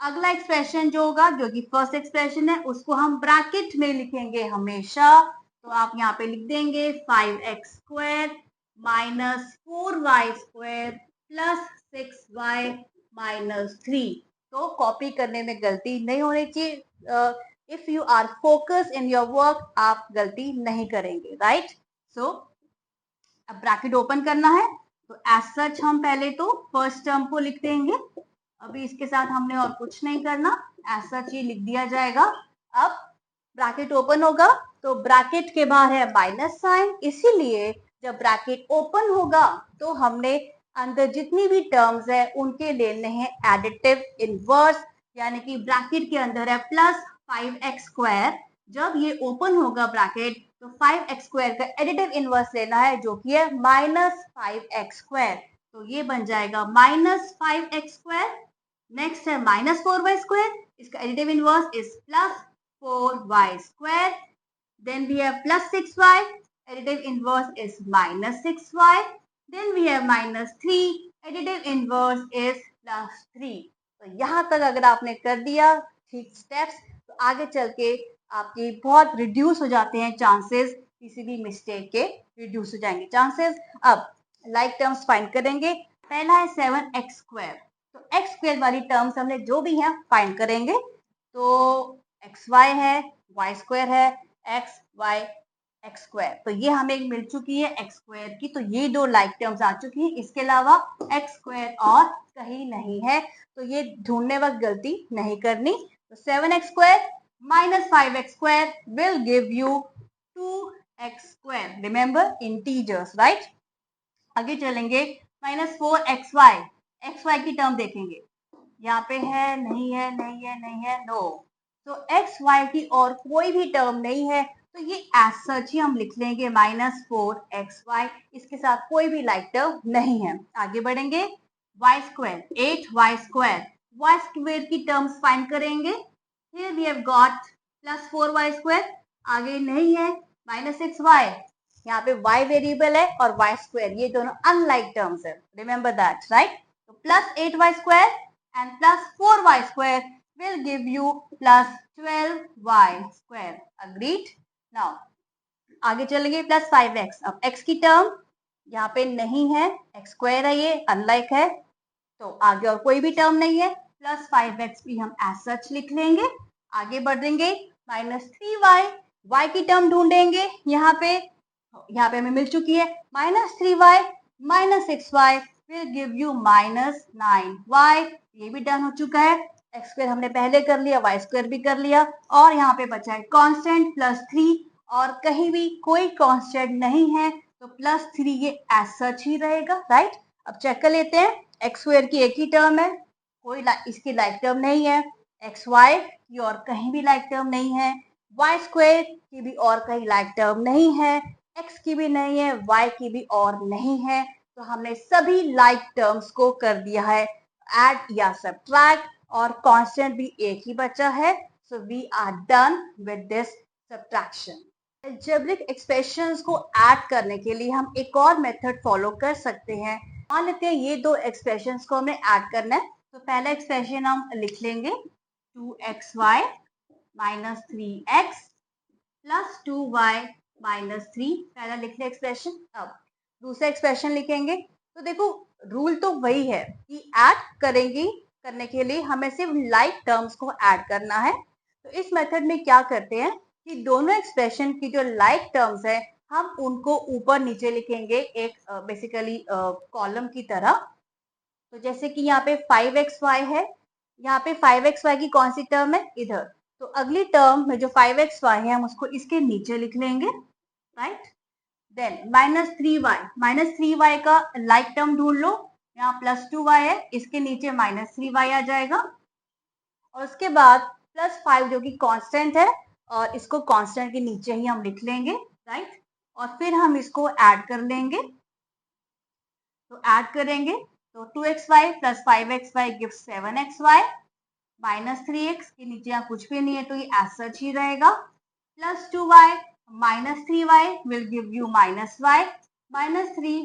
अगला एक्सप्रेशन जो होगा, जो कि फर्स्ट एक्सप्रेशन है, उसको हम ब्रैकेट में लिखेंगे हमेशा. तो आप यहाँ पे लिख देंगे 5x² -4y² +6y -3. तो कॉपी करने में गलती नहीं होनी चाहिए. If you are focus in your work, आप गलती नहीं करेंगे, राइट. सो अब ब्रैकेट ओपन करना है, तो एज सच हम पहले तो फर्स्ट टर्म को लिख देंगे. अभी इसके साथ हमने और कुछ नहीं करना, ऐसा चीज लिख दिया जाएगा। अब ब्रैकेट ओपन होगा तो ब्रैकेट के बाहर है माइनस साइन, इसीलिए जब ब्रैकेट ओपन होगा तो हमने अंदर जितनी भी टर्म्स है उनके लेने हैं एडिटिव इनवर्स, यानी कि ब्रैकेट के अंदर है प्लस 5x²। जब ये ओपन होगा ब्रैकेट तो 5x² का एडिटिव इनवर्स लेना है जो कि है -5x²। तो ये बन जाएगा -5x²। नेक्स्ट है -4y², इसका additive inverse is +4y²। Then we have +6y, additive inverse is -6y. Then we have -3, additive inverse is +3. तो यहाँ तक अगर आपने कर दिया ठीक स्टेप्स तो आगे चल के आपके बहुत रिड्यूस हो जाते हैं चांसेस, किसी भी मिस्टेक के रिड्यूस हो जाएंगे चांसेस। अब लाइक टर्म्स फाइंड करेंगे। पहला है 7x², तो x² वाली टर्म्स हमने जो भी हैं फाइंड करेंगे। तो xy है, y² है, x y x², तो ये हमें मिल चुकी है x² की, तो ये दो लाइक टर्म्स आ चुकी हैं। इसके अलावा x² और कहीं नहीं है, तो ये ढूंढने वक्त गलती नहीं करनी। तो 7x² -5x² will give you 2x²। Remember integers, right. आगे चलेंगे, -4xy, xy की टर्म देखेंगे, यहाँ पे है नहीं है नहीं है नहीं है, नो। तो एक्स वाई की और कोई भी टर्म नहीं है, तो ये एज सच ही हम लिख लेंगे -4xy, इसके साथ कोई भी लाइक टर्म नहीं है। आगे बढ़ेंगे, y², 8y² की टर्म्स फाइंड करेंगे। Here we have got +4y², आगे नहीं है -6y, यहाँ पे y वेरिएबल है और y², ये दोनों अनलाइक टर्म्स है, रिमेंबर दैट, राइट। तो +8y² and +4y² will give you +12y²। Agreed? Now आगे चलेंगे, +5x। अब x की टर्म यहाँ पे नहीं है, x² है, ये अनलाइक है, तो आगे और कोई भी टर्म नहीं है, +5x भी हम एज सच लिख लेंगे। आगे बढ़ेंगे, -3y, y की टर्म ढूंढेंगे। यहाँ पे हमें मिल चुकी है -3y -6y will give you -9y। ये भी डन हो चुका है। x² हमने पहले कर लिया, y² भी कर लिया, और यहाँ पे बचा है कांस्टेंट +3, और कहीं भी कोई कांस्टेंट नहीं है, तो +3 ये एज सच ही रहेगा, राइट। अब चेक कर लेते हैं, x² की एक ही टर्म है, कोई इसकी लाइक टर्म नहीं है, xy की और कहीं भी लाइक टर्म नहीं है, y² की भी और कहीं लाइक टर्म नहीं है, x की भी नहीं है, y की भी और नहीं है। तो हमने सभी लाइक टर्म्स को कर दिया है ऐड या सब्ट्रैक्ट, और कांस्टेंट भी एक ही बचा है। So we are done with this subtraction. Algebraic expressions को ऐड करने के लिए हम एक और मेथड फॉलो कर सकते हैं। मान लेते हैं ये दो एक्सप्रेशंस को हमें ऐड करना है, तो पहला एक्सप्रेशन हम लिख लेंगे 2xy -3x +2y -3, पहला लिख लिया एक्सप्रेशन। अब दूसरा एक्सप्रेशन लिखेंगे, तो देखो रूल तो वही है कि ऐड करेंगे, करने के लिए हमें सिर्फ लाइक टर्म्स को ऐड करना है। तो इस मेथड में क्या करते हैं कि दोनों एक्सप्रेशन की जो लाइक टर्म्स है हम उनको ऊपर नीचे लिखेंगे, एक बेसिकली कॉलम की तरह। तो जैसे कि यहाँ पे 5xy है, यहाँ पे 5xy की कौन सी टर्म है, इधर, तो अगली टर्म में जो 5xy है हम उसको इसके नीचे लिख लेंगे, राइट। देन -3y का लाइक टर्म ढूंढ लो, यहाँ +2y है, इसके नीचे -3y आ जाएगा, और उसके बाद +5 जो कि कांस्टेंट है, और इसको कांस्टेंट के नीचे ही हम लिख लेंगे, राइट। और फिर हम इसको ऐड कर लेंगे, तो ऐड करेंगे तो 2xy + 5xy gives 7xy, -3x के नीचे यहाँ कुछ भी नहीं है तो ये एज सच ही रहेगा, +2y -3y will give you -y, -3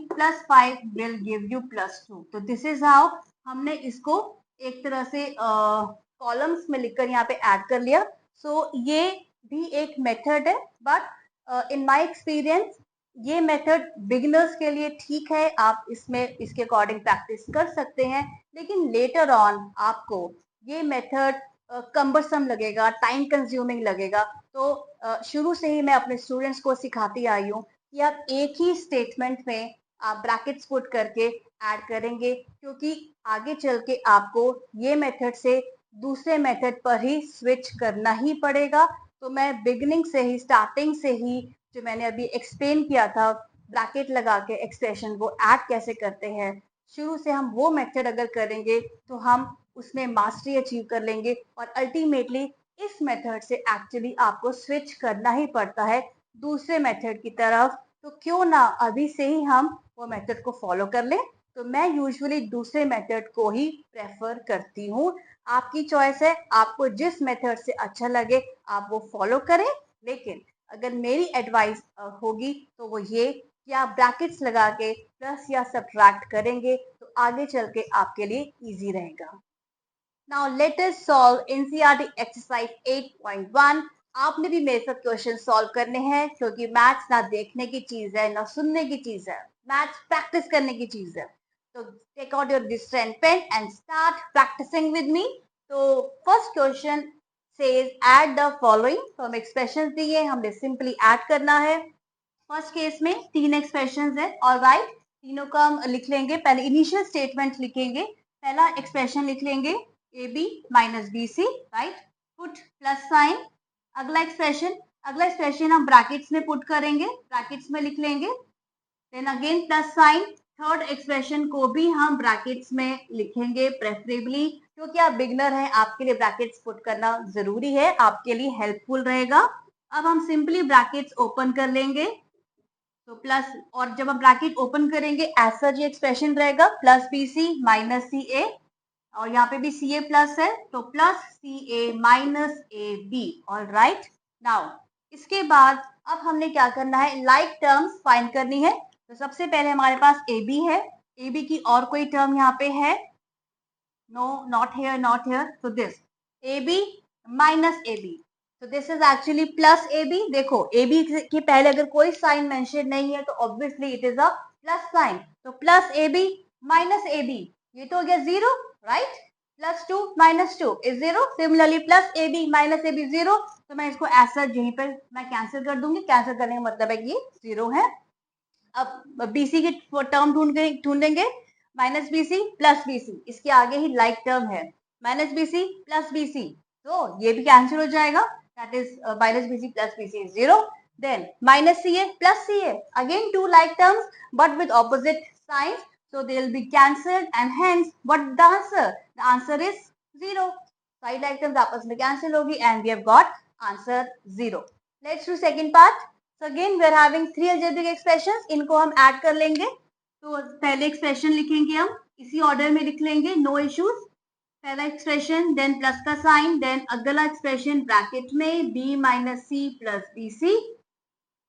+ 5 will give you +2। तो दिस इज हाउ हमने इसको एक तरह से कॉलम्स में लिखकर यहाँ पे ऐड कर लिया। सो ये भी एक मेथड है, बट इन माय एक्सपीरियंस ये मेथड बिगिनर्स के लिए ठीक है, आप इसमें इसके अकॉर्डिंग प्रैक्टिस कर सकते हैं, लेकिन लेटर ऑन आपको ये मेथड कम्बरसम लगेगा, टाइम कंज्यूमिंग लगेगा। तो शुरू से ही मैं अपने स्टूडेंट्स को सिखाती आई हूँ कि आप एक ही स्टेटमेंट में आप ब्रैकेट्स पुट करके ऐड करेंगे, क्योंकि आगे चल के आपको ये मेथड से दूसरे मेथड पर ही स्विच करना ही पड़ेगा। तो मैं बिगिनिंग से ही, स्टार्टिंग से ही जो मैंने अभी एक्सप्लेन किया था ब्रैकेट लगा के एक्सप्रेशन वो ऐड कैसे करते हैं, शुरू से हम वो मेथड अगर करेंगे तो हम उसमें मास्टरी अचीव कर लेंगे। और अल्टीमेटली इस मेथड से एक्चुअली आपको स्विच करना ही पड़ता है दूसरे मेथड की तरफ। तो क्यों ना अभी से ही हम वो मेथड को फॉलो कर लें। तो मैं यूजुअली दूसरे मेथड को ही प्रेफर करती हूँ। आपकी चॉइस है, आपको जिस मेथड से अच्छा लगे आप वो फॉलो करें। लेकिन अगर मेरी एडवाइस होगी तो वो ये कि आप ब्रैकेट्स लगा के प्लस या सब्ट्रैक्ट करेंगे तो आगे चल के आपके लिए इजी रहेगा। Now let us solve NCERT exercise 8.1। आपने भी मेरे साथ क्वेश्चन सॉल्व करने हैं, क्योंकि मैथ्स ना देखने की चीज है ना सुनने की चीज है, मैथ्स प्रैक्टिस करने की चीज है। तो take out your register and pen and start practising with me. तो first question says add the following. तो हम एक्सप्रेशन दिए, हमने सिंपली ऐड करना है। फर्स्ट केस में 3 एक्सप्रेशन है, ऑलराइट। तीनों का हम लिख लेंगे। पहले इनिशियल स्टेटमेंट लिखेंगे। पहला एक्सप्रेशन लिख लेंगे a B minus b c, right, put plus sign. अगला एक्सप्रेशन हम ब्रैकेट्स में पुट करेंगे, ब्रैकेट्स में लिख लेंगे, then again plus sign. Third expression को भी हम ब्रैकेट्स में लिखेंगे प्रेफरेबली, क्योंकि आप बिगनर हैं, आपके लिए ब्रैकेट्स पुट करना जरूरी है, आपके लिए हेल्पफुल रहेगा। अब हम सिंपली ब्रैकेट्स ओपन कर लेंगे, तो प्लस, और जब हम ब्रैकेट ओपन करेंगे ऐसा जो एक्सप्रेशन रहेगा plus B c minus C a, और यहाँ पे भी सी ए प्लस है तो plus C a minus A b, all right. Now इसके बाद अब हमने क्या करना है, लाइक टर्म्स फाइंड करनी है। तो सबसे पहले हमारे पास ए बी है, ए बी की और कोई टर्म यहाँ पे है, no, not here, not here, तो this A B minus A B, तो this is actually plus A B. देखो ए बी के पहले अगर कोई साइन मेंशन नहीं है तो obviously it is a plus sign, तो plus A B minus A B, ये तो हो गया zero, right. Plus two minus two is zero, similarly plus A B minus A B zero, तो मैं इसको ऐसा यहीं पर मैं कैंसिल कर दूंगी। कैंसिल करने का मतलब है कि ये जीरो है। अब बीसी की टर्म ढूंढेंगे, माइनस बीसी प्लस बीसी, इसके आगे ही लाइक टर्म है, माइनस बीसी प्लस बीसी, तो ये भी कैंसिल हो जाएगा, that is minus BC plus BC is zero. Then minus C A plus C A, again two like terms but with opposite signs, so they will be cancelled and hence what the answer is zero. Side like terms आपस में कैंसिल होगी and we have got answer zero. Let's do second part. So again we are having 3 algebraic expressions, इनको हम ऐड कर लेंगे। तो पहले एक्सप्रेशन लिखेंगे हम, इसी ऑर्डर में लिख लेंगे, नो इश्यूज। पहला एक्सप्रेशन, देन प्लस का साइन, देन अगला एक्सप्रेशन ब्रैकेट में b minus C plus B C,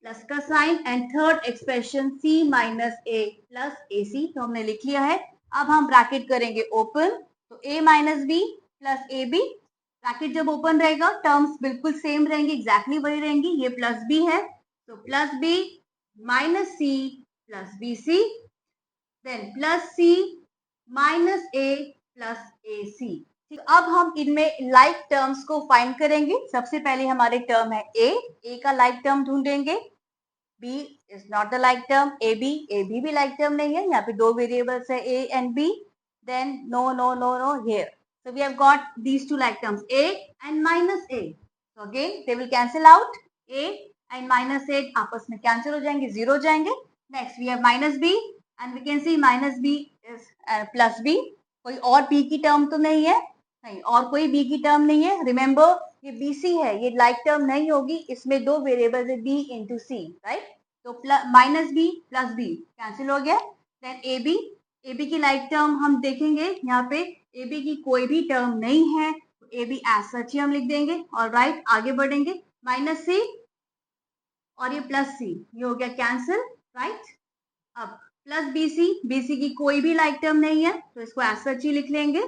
plus का sign, and third expression c minus a plus A C, तो हमने लिख लिया है। अब हम ब्रैकेट करेंगे ओपन, तो a minus B plus A B, bracket जब ओपन रहेगा टर्म्स बिल्कुल सेम रहेंगी, एग्जैक्टली वही रहेंगी, ये प्लस बी है तो plus B minus C plus B C, then plus C minus A plus A C. अब हम इनमें लाइक टर्म्स को फाइंड करेंगे। सबसे पहले हमारे टर्म है ए का लाइक टर्म ढूंढेंगे, b is not the like term, ab भी like term नहीं है, यहाँ पे दो variables है a and b, then no here, so we have got these two like terms a and minus a, so again they will cancel out, a and minus a आपस में cancel हो जाएंगे, zero हो जाएंगे। Next we have minus b and we can see minus b is plus b, कोई और b की term तो नहीं है, नहीं और कोई b की टर्म नहीं है। रिमेंबर ये BC है, ये लाइक टर्म नहीं होगी, इसमें दो वेरिएबल्स है b इंटू सी, राइट। तो minus B plus B cancel हो गया। देन ए बी की लाइक टर्म हम देखेंगे, यहाँ पे ए बी की कोई भी टर्म नहीं है, तो ए बी एज सच ही हम लिख देंगे, और राइट आगे बढ़ेंगे, माइनस सी और ये प्लस सी, ये हो गया कैंसिल, राइट। अब प्लस बीसी की कोई भी लाइक टर्म नहीं है तो इसको एज सच ही लिख लेंगे।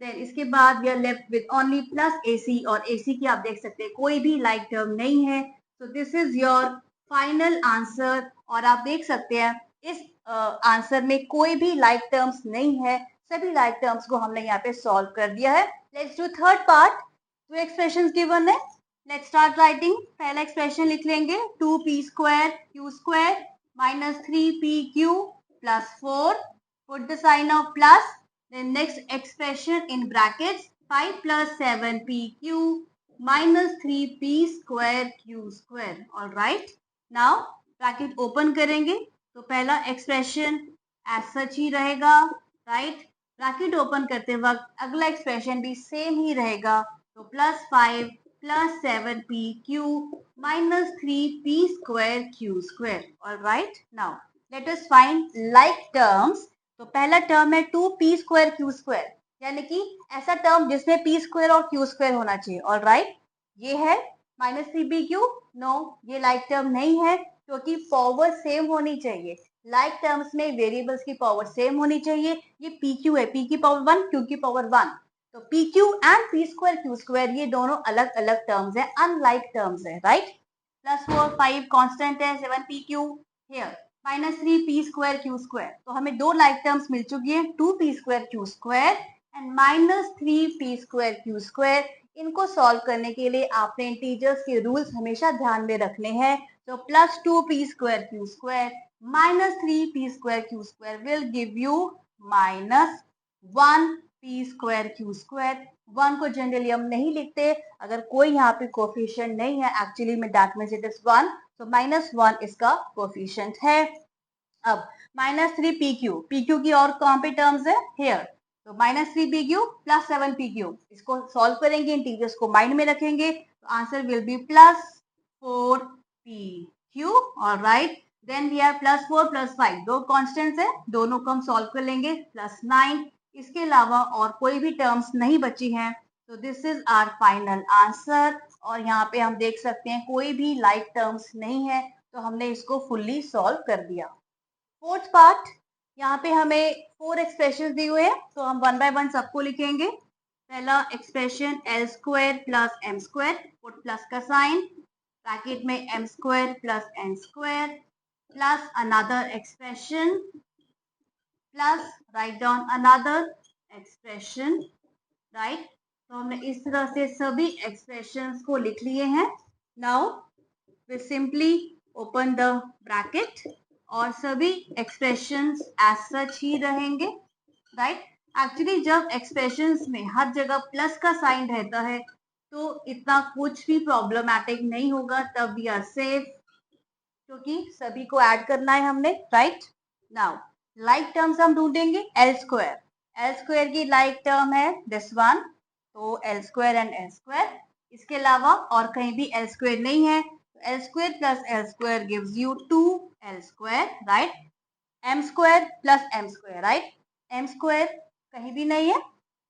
देन इसके बाद we are left with only plus AC, और एसी की आप देख सकते हैं कोई भी लाइक टर्म नहीं है, तो this is your final answer. और आप देख सकते हैं इस आंसर में कोई भी लाइक टर्म्स नहीं है, सभी लाइक टर्म्स को हमने यहाँ पे सॉल्व कर दिया है। Let's do third part. Two expressions given है, लेट्स स्टार्ट राइटिंग। पहला एक्सप्रेशन लिख लेंगे 2p² q² minus 3pq plus 4, put the sign of plus, then next expression in brackets 5 plus 7pq minus 3p square q square. All right, now bracket open करेंगे तो पहला एक्सप्रेशन एज सच ही रहेगा, राइट। ब्रैकेट ओपन करते वक्त अगला एक्सप्रेशन भी सेम ही रहेगा, तो plus 5 plus 7pq minus 3p square q square. All right, now let us find like terms. तो पहला टर्म है 2p square q square, यानी कि ऐसा टर्म जिसमें p square और q square होना चाहिए। ऑल राइट, ये है माइनस 3pq। नो, ये लाइक टर्म नहीं है क्योंकि पावर सेम होनी चाहिए। लाइक टर्म्स में वेरिएबल्स की पावर सेम होनी चाहिए। ये pq है, p की पावर 1, q की पावर 1, तो pq and p square q square ये दोनों अलग अलग टर्म्स है, अनलाइक टर्म्स है, राइट। प्लस 4 5 कांस्टेंट है, 7pq here minus 3p square q square, तो हमें दो लाइक टर्म्स मिल चुकी है, 2p square q square and minus 3p square q square. इनको सॉल्व करने के लिए आपने इंटीजर्स के रूल्स हमेशा ध्यान में रखने हैं। तो plus 2p square q square minus 3p square q square will give you minus 1p square q square. 1 को जनरली हम नहीं लिखते, अगर कोई यहाँ पे कोफिशिएंट नहीं है एक्चुअली में दैट मींस इट इज 1, तो माइनस 1 इसका कोफिशिएंट है। अब माइनस 3pq, pq की और कौन पे टर्म्स है हियर, तो माइनस 3pq प्लस 7pq, इसको सॉल्व करेंगे, इंटीजर्स को माइंड में रखेंगे, तो answer will be plus 4pq। Alright, then we are plus 4 plus 5, दो कॉन्स्टेंट्स है, दोनों को हम सॉल्व कर लेंगे, प्लस 9। इसके अलावा और कोई भी टर्म्स नहीं बची हैं, तो this is our final answer. और यहाँ पे हम देख सकते हैं कोई भी लाइक टर्म्स नहीं है, तो हमने इसको फुल्ली सॉल्व कर दिया। फोर्थ पार्ट, यहाँ पे हमें 4 एक्सप्रेशन दिए हुए हैं, तो हम वन बाय वन सबको लिखेंगे। पहला expression L square plus M square, put plus का साइन, ब्रैकेट में M square plus N square plus another expression plus write down another expression, right. तो हमने इस तरह से सभी एक्सप्रेशंस को लिख लिए हैं। Now we simply open the bracket और सभी एक्सप्रेशंस एज सच ही रहेंगे, राइट। एक्चुअली जब एक्सप्रेशंस में हर जगह प्लस का साइन रहता है तो इतना कुछ भी प्रॉब्लमैटिक नहीं होगा, तब वी आर सेफ, क्योंकि सभी को ऐड करना है हमने, राइट। नाउ लाइक टर्म्स हम ढूंढेंगे, एल स्क्वायर, एल स्क्वायर की लाइक टर्म है दिस वन, तो L square and L square, इसके अलावा और कहीं भी एल स्क्वायर नहीं है, L square plus L square gives you 2l square, right. M square plus M square, right, M square कहीं भी नहीं है,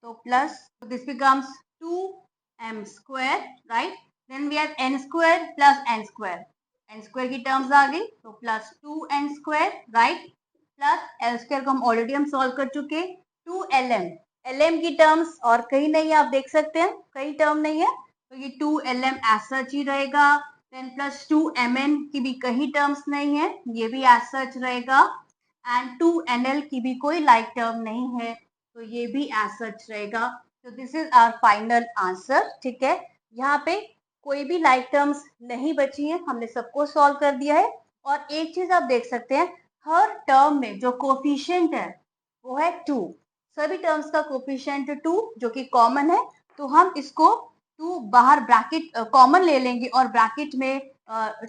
तो plus this becomes 2m square, right. Then we have n square plus n square, n square की टर्म्स आ गई, तो plus 2n square, right, plus l square को हम ऑलरेडी हम सॉल्व कर चुके, 2lm, lm की टर्म्स और कहीं नहीं, आप देख सकते हैं कहीं टर्म नहीं है, तो ये 2lm एज सच ही रहेगा। देन प्लस 2mn की भी कहीं टर्म्स नहीं है, ये भी एज सच रहेगा, एंड 2nl की भी कोई लाइक टर्म नहीं है, तो ये भी एज सच रहेगा। तो this is our final answer, ठीक है। यहाँ पे कोई भी लाइक टर्म्स नहीं बची हैं, हमने सबको सॉल्व कर दिया है। और एक चीज आप देख सकते हैं, हर टर्म में जो कोफिशिएंट है वो है 2, सभी टर्म्स का कोफिशिएंट 2 जो कि कॉमन है, तो हम इसको 2 बाहर ब्रैकेट कॉमन ले लेंगे और ब्रैकेट में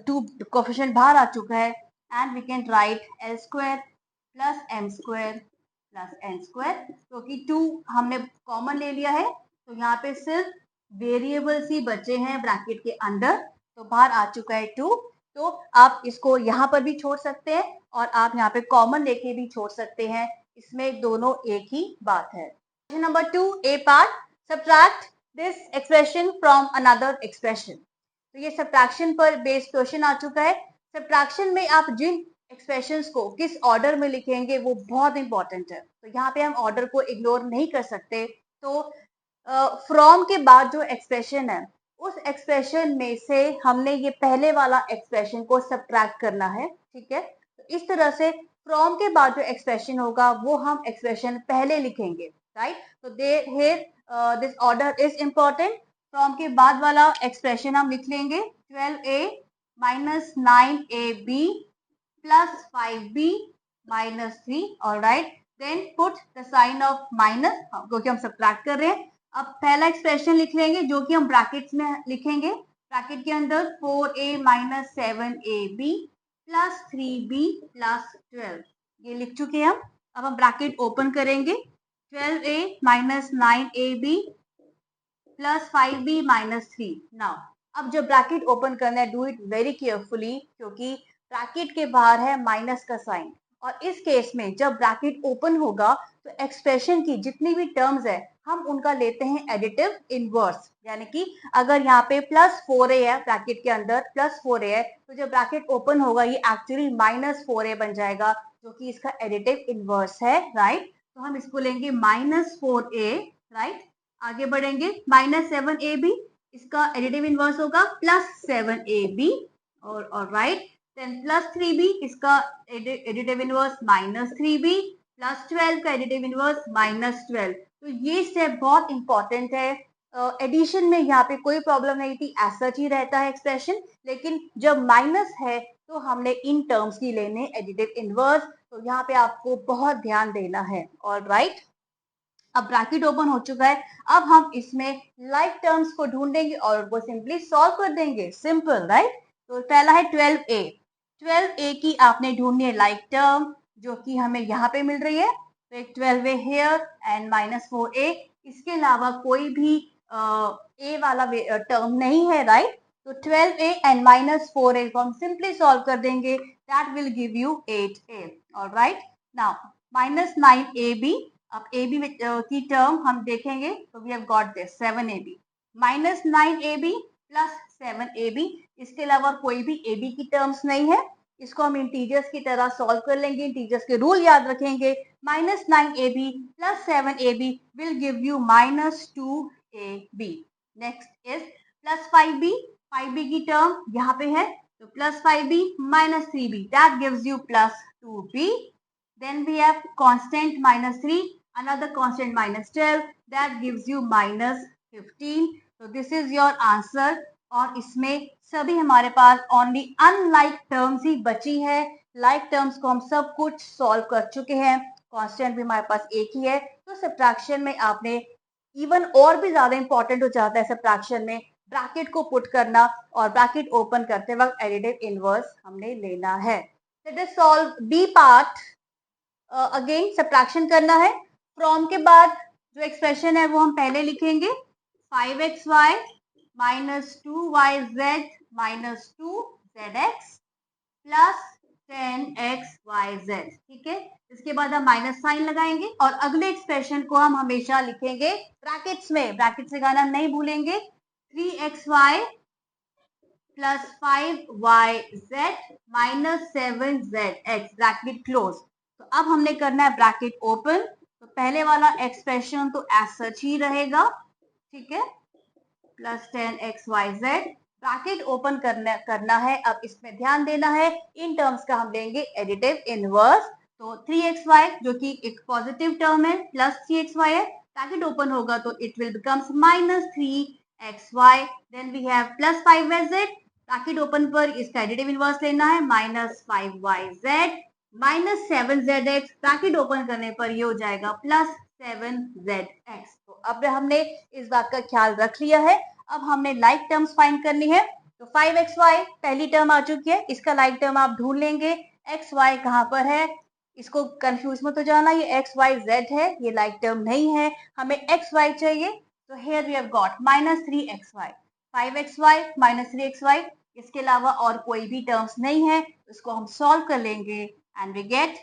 2 कोफिशिएंट बाहर आ चुका है, and we can write L square plus M square plus N square, क्योंकि 2 हमने कॉमन ले लिया है, तो यहाँ पे सिर्फ वेरिएबल्स ही बचे हैं ब्रैकेट के अंदर, तो बाहर आ चुका है 2, तो आप इसको यहाँ पर भी छोड़ सकते हैं और आप यहाँ पे कॉमन लेके भी छोड़ सकते हैं, इसमें दोनों एक ही बात है। Number 2 A part, subtract this expression from another expression. तो ये सब्ट्रैक्शन पर बेस्ड क्वेश्चन आ चुका है। सब्ट्रैक्शन में आप जिन एक्सप्रेशंस को किस ऑर्डर में लिखेंगे वो बहुत इंपॉर्टेंट है, तो यहाँ पे हम ऑर्डर को इग्नोर नहीं कर सकते। तो फ्रॉम के बाद जो एक्सप्रेशन है उस एक्सप्रेशन में से हमने ये पहले वाला एक्सप्रेशन को सब्ट्रैक्ट करना है, ठीक है। तो इस तरह से फ्रॉम के बाद जो एक्सप्रेशन होगा वो हम एक्सप्रेशन पहले लिखेंगे, राइट। तो this order is important. From के बाद वाला एक्सप्रेशन हम लिख लेंगे 12a minus 9ab plus 5b minus 3, alright. Then put the sign of minus, क्योंकि हम सब्ट्रैक्ट कर रहे हैं। अब पहला एक्सप्रेशन लिख लेंगे जो कि हम ब्रैकेट्स में लिखेंगे। ब्रैकेट के अंदर 4a minus 7ab plus 3b plus 12, ये लिख चुके हैं हम। अब हम ब्रैकेट ओपन करेंगे, 12a minus 9ab plus 5b minus 3। Now अब जब ब्रैकेट ओपन करना है, डू इट वेरी केयरफुली, क्योंकि ब्रैकेट के बाहर है माइनस का साइन। और इस केस में जब ब्रैकेट ओपन होगा तो एक्सप्रेशन की जितनी भी टर्म्स है हम उनका लेते हैं एडिटिव इनवर्स। यानी कि अगर यहाँ पे प्लस 4a है ब्रैकेट के अंदर, प्लस 4a है, तो जब ब्रैकेट ओपन होगा ये एक्चुअली माइनस 4a बन जाएगा, जो कि इसका एडिटिव इनवर्स है, राइट। तो हम इसको लेंगे माइनस 4a, राइट। आगे बढ़ेंगे, माइनस 7ab, इसका एडिटिव इनवर्स होगा प्लस 7ab, और राइट। देन प्लस 3b, इसका additive inverse minus 3b, plus 12 का एडिटिव इनवर्स माइनस 12। तो ये स्टेप बहुत इंपॉर्टेंट है। एडिशन में यहाँ पे कोई प्रॉब्लम नहीं थी, ऐसा ही रहता है एक्सप्रेशन, लेकिन जब माइनस है तो हमने इन टर्म्स की लेने एडिटिव इनवर्स, तो यहाँ पे आपको बहुत ध्यान देना है, और राइट। अब ब्रैकेट ओपन हो चुका है, अब हम इसमें लाइक टर्म्स को ढूंढेंगे और वो सिंपली सॉल्व कर देंगे, सिंपल, राइट। तो पहला है 12a, 12a की आपने ढूंढनी है लाइक टर्म, जो कि हमें यहाँ पे मिल रही है। तो एक 12a hair and minus 4a, इसके अलावा कोई भी a वाला टर्म नहीं है, राइट। तो 12a एंड माइनस 4a को हम सिंपली सॉल्व कर देंगे, that will give you 8a, alright. Now minus 9ab, अब ए बी की टर्म हम देखेंगे, तो we have got this 7ab minus 9ab plus 7ab, इसके अलावा कोई भी ए बी की टर्म्स नहीं है। इसको हम इंटीजर्स की तरह सॉल्व कर लेंगे, इंटीजर्स के रूल याद रखेंगे। Minus 9ab plus 7ab will give you minus 2ab। Next is plus 5b, 5b की टर्म यहाँ पे है, तो plus 5b minus 3b, that gives you plus 2b। Then we have constant minus 3, another constant minus 12, that gives you minus 15. So this is your answer. और इसमें सभी हमारे पास only unlike terms ही बची है। like terms को हम सब कुछ solve कर चुके हैं, constant भी हमारे पास एक ही है। तो subtraction में आपने even और भी ज्यादा important हो जाता है subtraction में, ब्रैकेट को पुट करना और ब्रैकेट ओपन करते वक्त एडिटिव इनवर्स हमने लेना है। Let us solve B part। Again subtraction करना है। फ्रॉम के बाद जो एक्सप्रेशन है वो हम पहले लिखेंगे, 5xy minus 2yz minus 2zx plus 10xyz, ठीक है। इसके बाद हम माइनस साइन लगाएंगे और अगले एक्सप्रेशन को हम हमेशा लिखेंगे ब्रैकेट्स में, ब्रैकेट्स लगाना नहीं भूलेंगे। 3xy plus 5yz minus 7zx, bracket close. तो अब हमने करना है ब्रैकेट ओपन, तो पहले वाला एक्सप्रेशन तो एज सच ही रहेगा, ठीक है, प्लस 10xyz, ब्रैकेट ओपन करना है। अब इसमें ध्यान देना है, इन टर्म्स का हम लेंगे एडिटिव इनवर्स। तो 3xy जो कि एक पॉजिटिव टर्म है, प्लस 3xy है, ब्रैकेट ओपन होगा तो it will becomes minus 3xy। Then we have plus 5yz, bracket open पर इसका एडिटिव इनवर्स लेना है, minus 5yz minus 7zx, bracket open करने पर ये हो जाएगा प्लस 7zx। तो अब हमने इस बात का ख्याल रख लिया है। अब हमने लाइक टर्म्स फाइंड करनी है। तो 5xy पहली टर्म आ चुकी है, इसका लाइक टर्म आप ढूंढ लेंगे। xy कहाँ पर है, इसको कंफ्यूज मत हो जाना, ये xyz है, ये लाइक टर्म नहीं है, हमें xy चाहिए। तो here we have got minus 3xy, 5xy minus 3xy, इसके अलावा और कोई भी टर्म्स नहीं है, इसको हम सॉल्व कर लेंगे and we get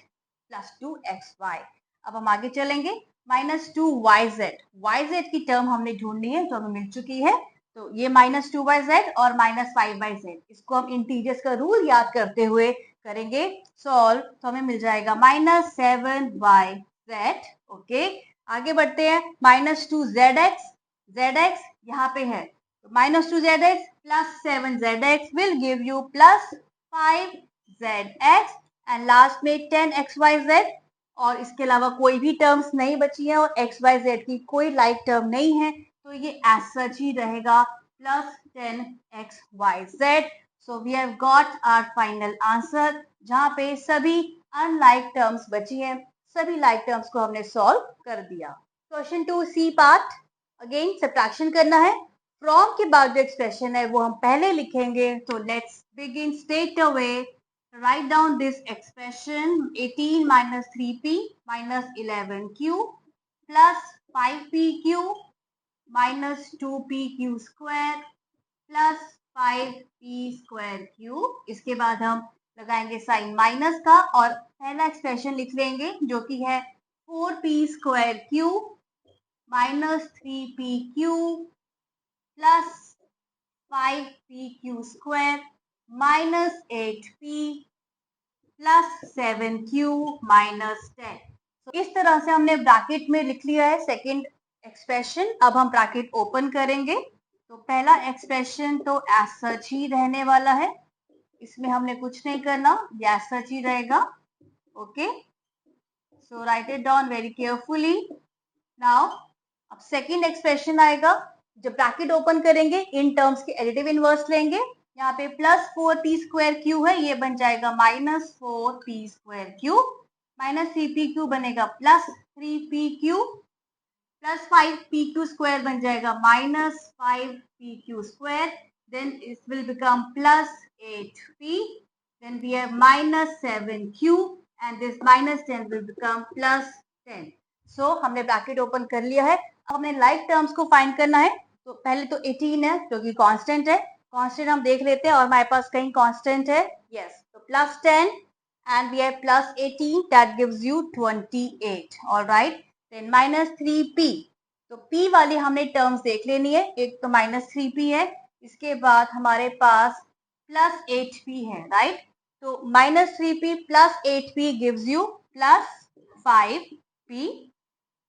plus 2xy। अब हम आगे चलेंगे, माइनस 2yz, yz की टर्म हमने ढूंढनी है जो हमें मिल चुकी है। तो ये माइनस 2yz और माइनस 5yz, इसको हम इंटीजर्स का रूल याद करते हुए करेंगे सॉल्व, तो हमें मिल जाएगा माइनस 7yz। ओके, आगे बढ़ते हैं, माइनस 2zx, zx यहाँ पे है, तो minus 2zx plus 7zx will give you plus 5zx and last में 10xyz, और इसके अलावा कोई भी टर्म्स नहीं बची है और xyz की कोई लाइक टर्म नहीं है, तो ये एज सच ही रहेगा plus 10xyz। So we have got our final answer, जहां पे सभी अनलाइक टर्म्स बची हैं, सभी लाइक टर्म्स को हमने सॉल्व कर दिया। Question 2 C part, again subtraction करना है। फ्रॉम के बाद जो एक्सप्रेशन है वो हम पहले लिखेंगे, तो let's begin straight away. Write down this expression 18 minus 3p minus 11q plus 5pq minus 2pq square plus 5p square q। इसके बाद हम लगाएंगे साइन माइनस का और पहला एक्सप्रेशन लिख लेंगे जो कि है 4p square q minus 3pq plus 5pq square minus 8p plus 7q minus 10। तो इस तरह से हमने ब्रैकेट में लिख लिया है सेकेंड एक्सप्रेशन। अब हम ब्रैकेट ओपन करेंगे, तो पहला एक्सप्रेशन तो एज सच ही रहने वाला है, इसमें हमने कुछ नहीं करना, ये एज सच ही रहेगा। Okay, so right it down very carefully. Now अब सेकेंड एक्सप्रेशन आएगा, जब ब्रैकेट ओपन करेंगे इन टर्म्स के एडिटिव इनवर्स लेंगे। यहाँ पे प्लस 4p स्क्वायर क्यू है, ये बन जाएगा minus 4p square Q, minus 3pq बनेगा plus 3pq, plus 5pq square बन जाएगा minus 5pq square, then it will become plus 8p, then we have minus 7q and this minus 10 will become plus 10। So हमने ब्रैकेट ओपन कर लिया है। अब हमने लाइक टर्म्स को फाइंड करना है, तो पहले तो 18 है जो कि कांस्टेंट है, कांस्टेंट हम देख लेते हैं और हमारे पास कहीं कांस्टेंट है, यस, तो plus 10 and we have plus 18 that gives you 28, all right, then minus 3p, तो p वाली हमने टर्म्स देख लेनी है, एक तो माइनस 3p है, इसके बाद हमारे पास प्लस 8p है, राइट, तो minus 3p plus 8p gives you plus 5p,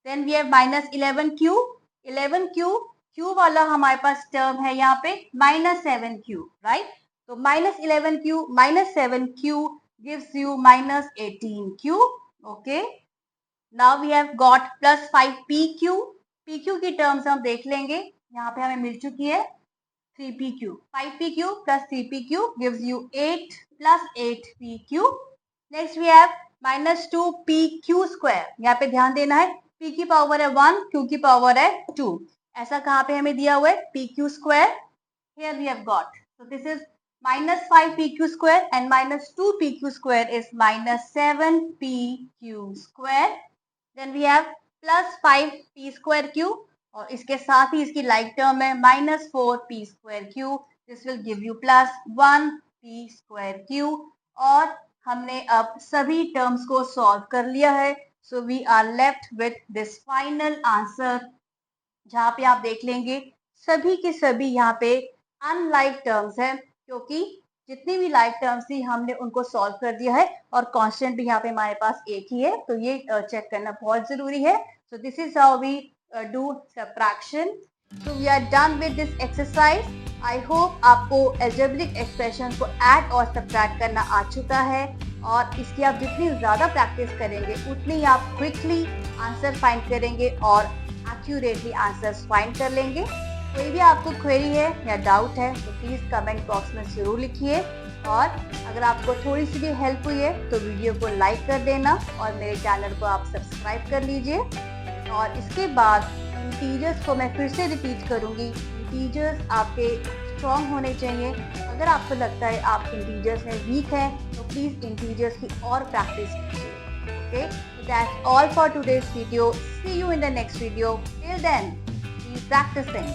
then we have minus 11q, 11q q वाला हमारे पास टर्म है यहाँ पे माइनस 7q, राइट, तो minus 11q minus 7q gives you minus 18q. Okay, now we have got plus 5pq, pq की टर्म्स हम देख लेंगे, यहाँ पे हमें मिल चुकी है 3pq, 5pq plus 3pq gives you 8 plus 8pq. Next we have minus 2pq square, यहाँ पे ध्यान देना है p की पावर है 1, q की पावर है 2, ऐसा कहाँ पे हमें दिया हुआ है pq square, here we have got, so this is minus 5pq square and minus 2pq square is minus 7pq square, then we have plus 5p square q और इसके साथ ही इसकी लाइक टर्म है minus 4p square q, this will give you plus 1p square q। और हमने अब सभी टर्म्स को सॉल्व कर लिया है, so we are left with this final answer, जहाँ पे आप देख लेंगे सभी के सभी यहाँ पे अनलाइक टर्म्स है, क्योंकि जितनी भी लाइक टर्म्स थी हमने उनको सॉल्व कर दिया है और कांस्टेंट भी यहाँ पे हमारे पास एक ही है, तो ये चेक करना बहुत जरूरी है। So this is how we do subtraction. So we are done with this exercise. I hope आपको अलजेब्रिक एक्सप्रेशन को ऐड और सब्ट्रैक्ट करना आ चुका है, और इसकी आप जितनी ज़्यादा प्रैक्टिस करेंगे उतनी आप क्विकली आंसर फाइंड करेंगे और एक्यूरेटली आंसर्स फाइंड कर लेंगे। कोई भी आपको क्वेरी है या डाउट है तो प्लीज़ कमेंट बॉक्स में ज़रूर लिखिए, और अगर आपको थोड़ी सी भी हेल्प हुई है तो वीडियो को लाइक कर देना और मेरे चैनल को आप सब्सक्राइब कर लीजिए। और इसके बाद इंटीजर्स को मैं फिर से रिपीट करूँगी, इंटीजर्स आपके स्ट्रॉन्ग होने चाहिए। अगर आपको लगता है आप इंटीजर्स में वीक हैं तो प्लीज़ इंटीजर्स की और प्रैक्टिस कीजिए। Okay, so that's all for today's video. See you in the next video. Till then, keep practicing.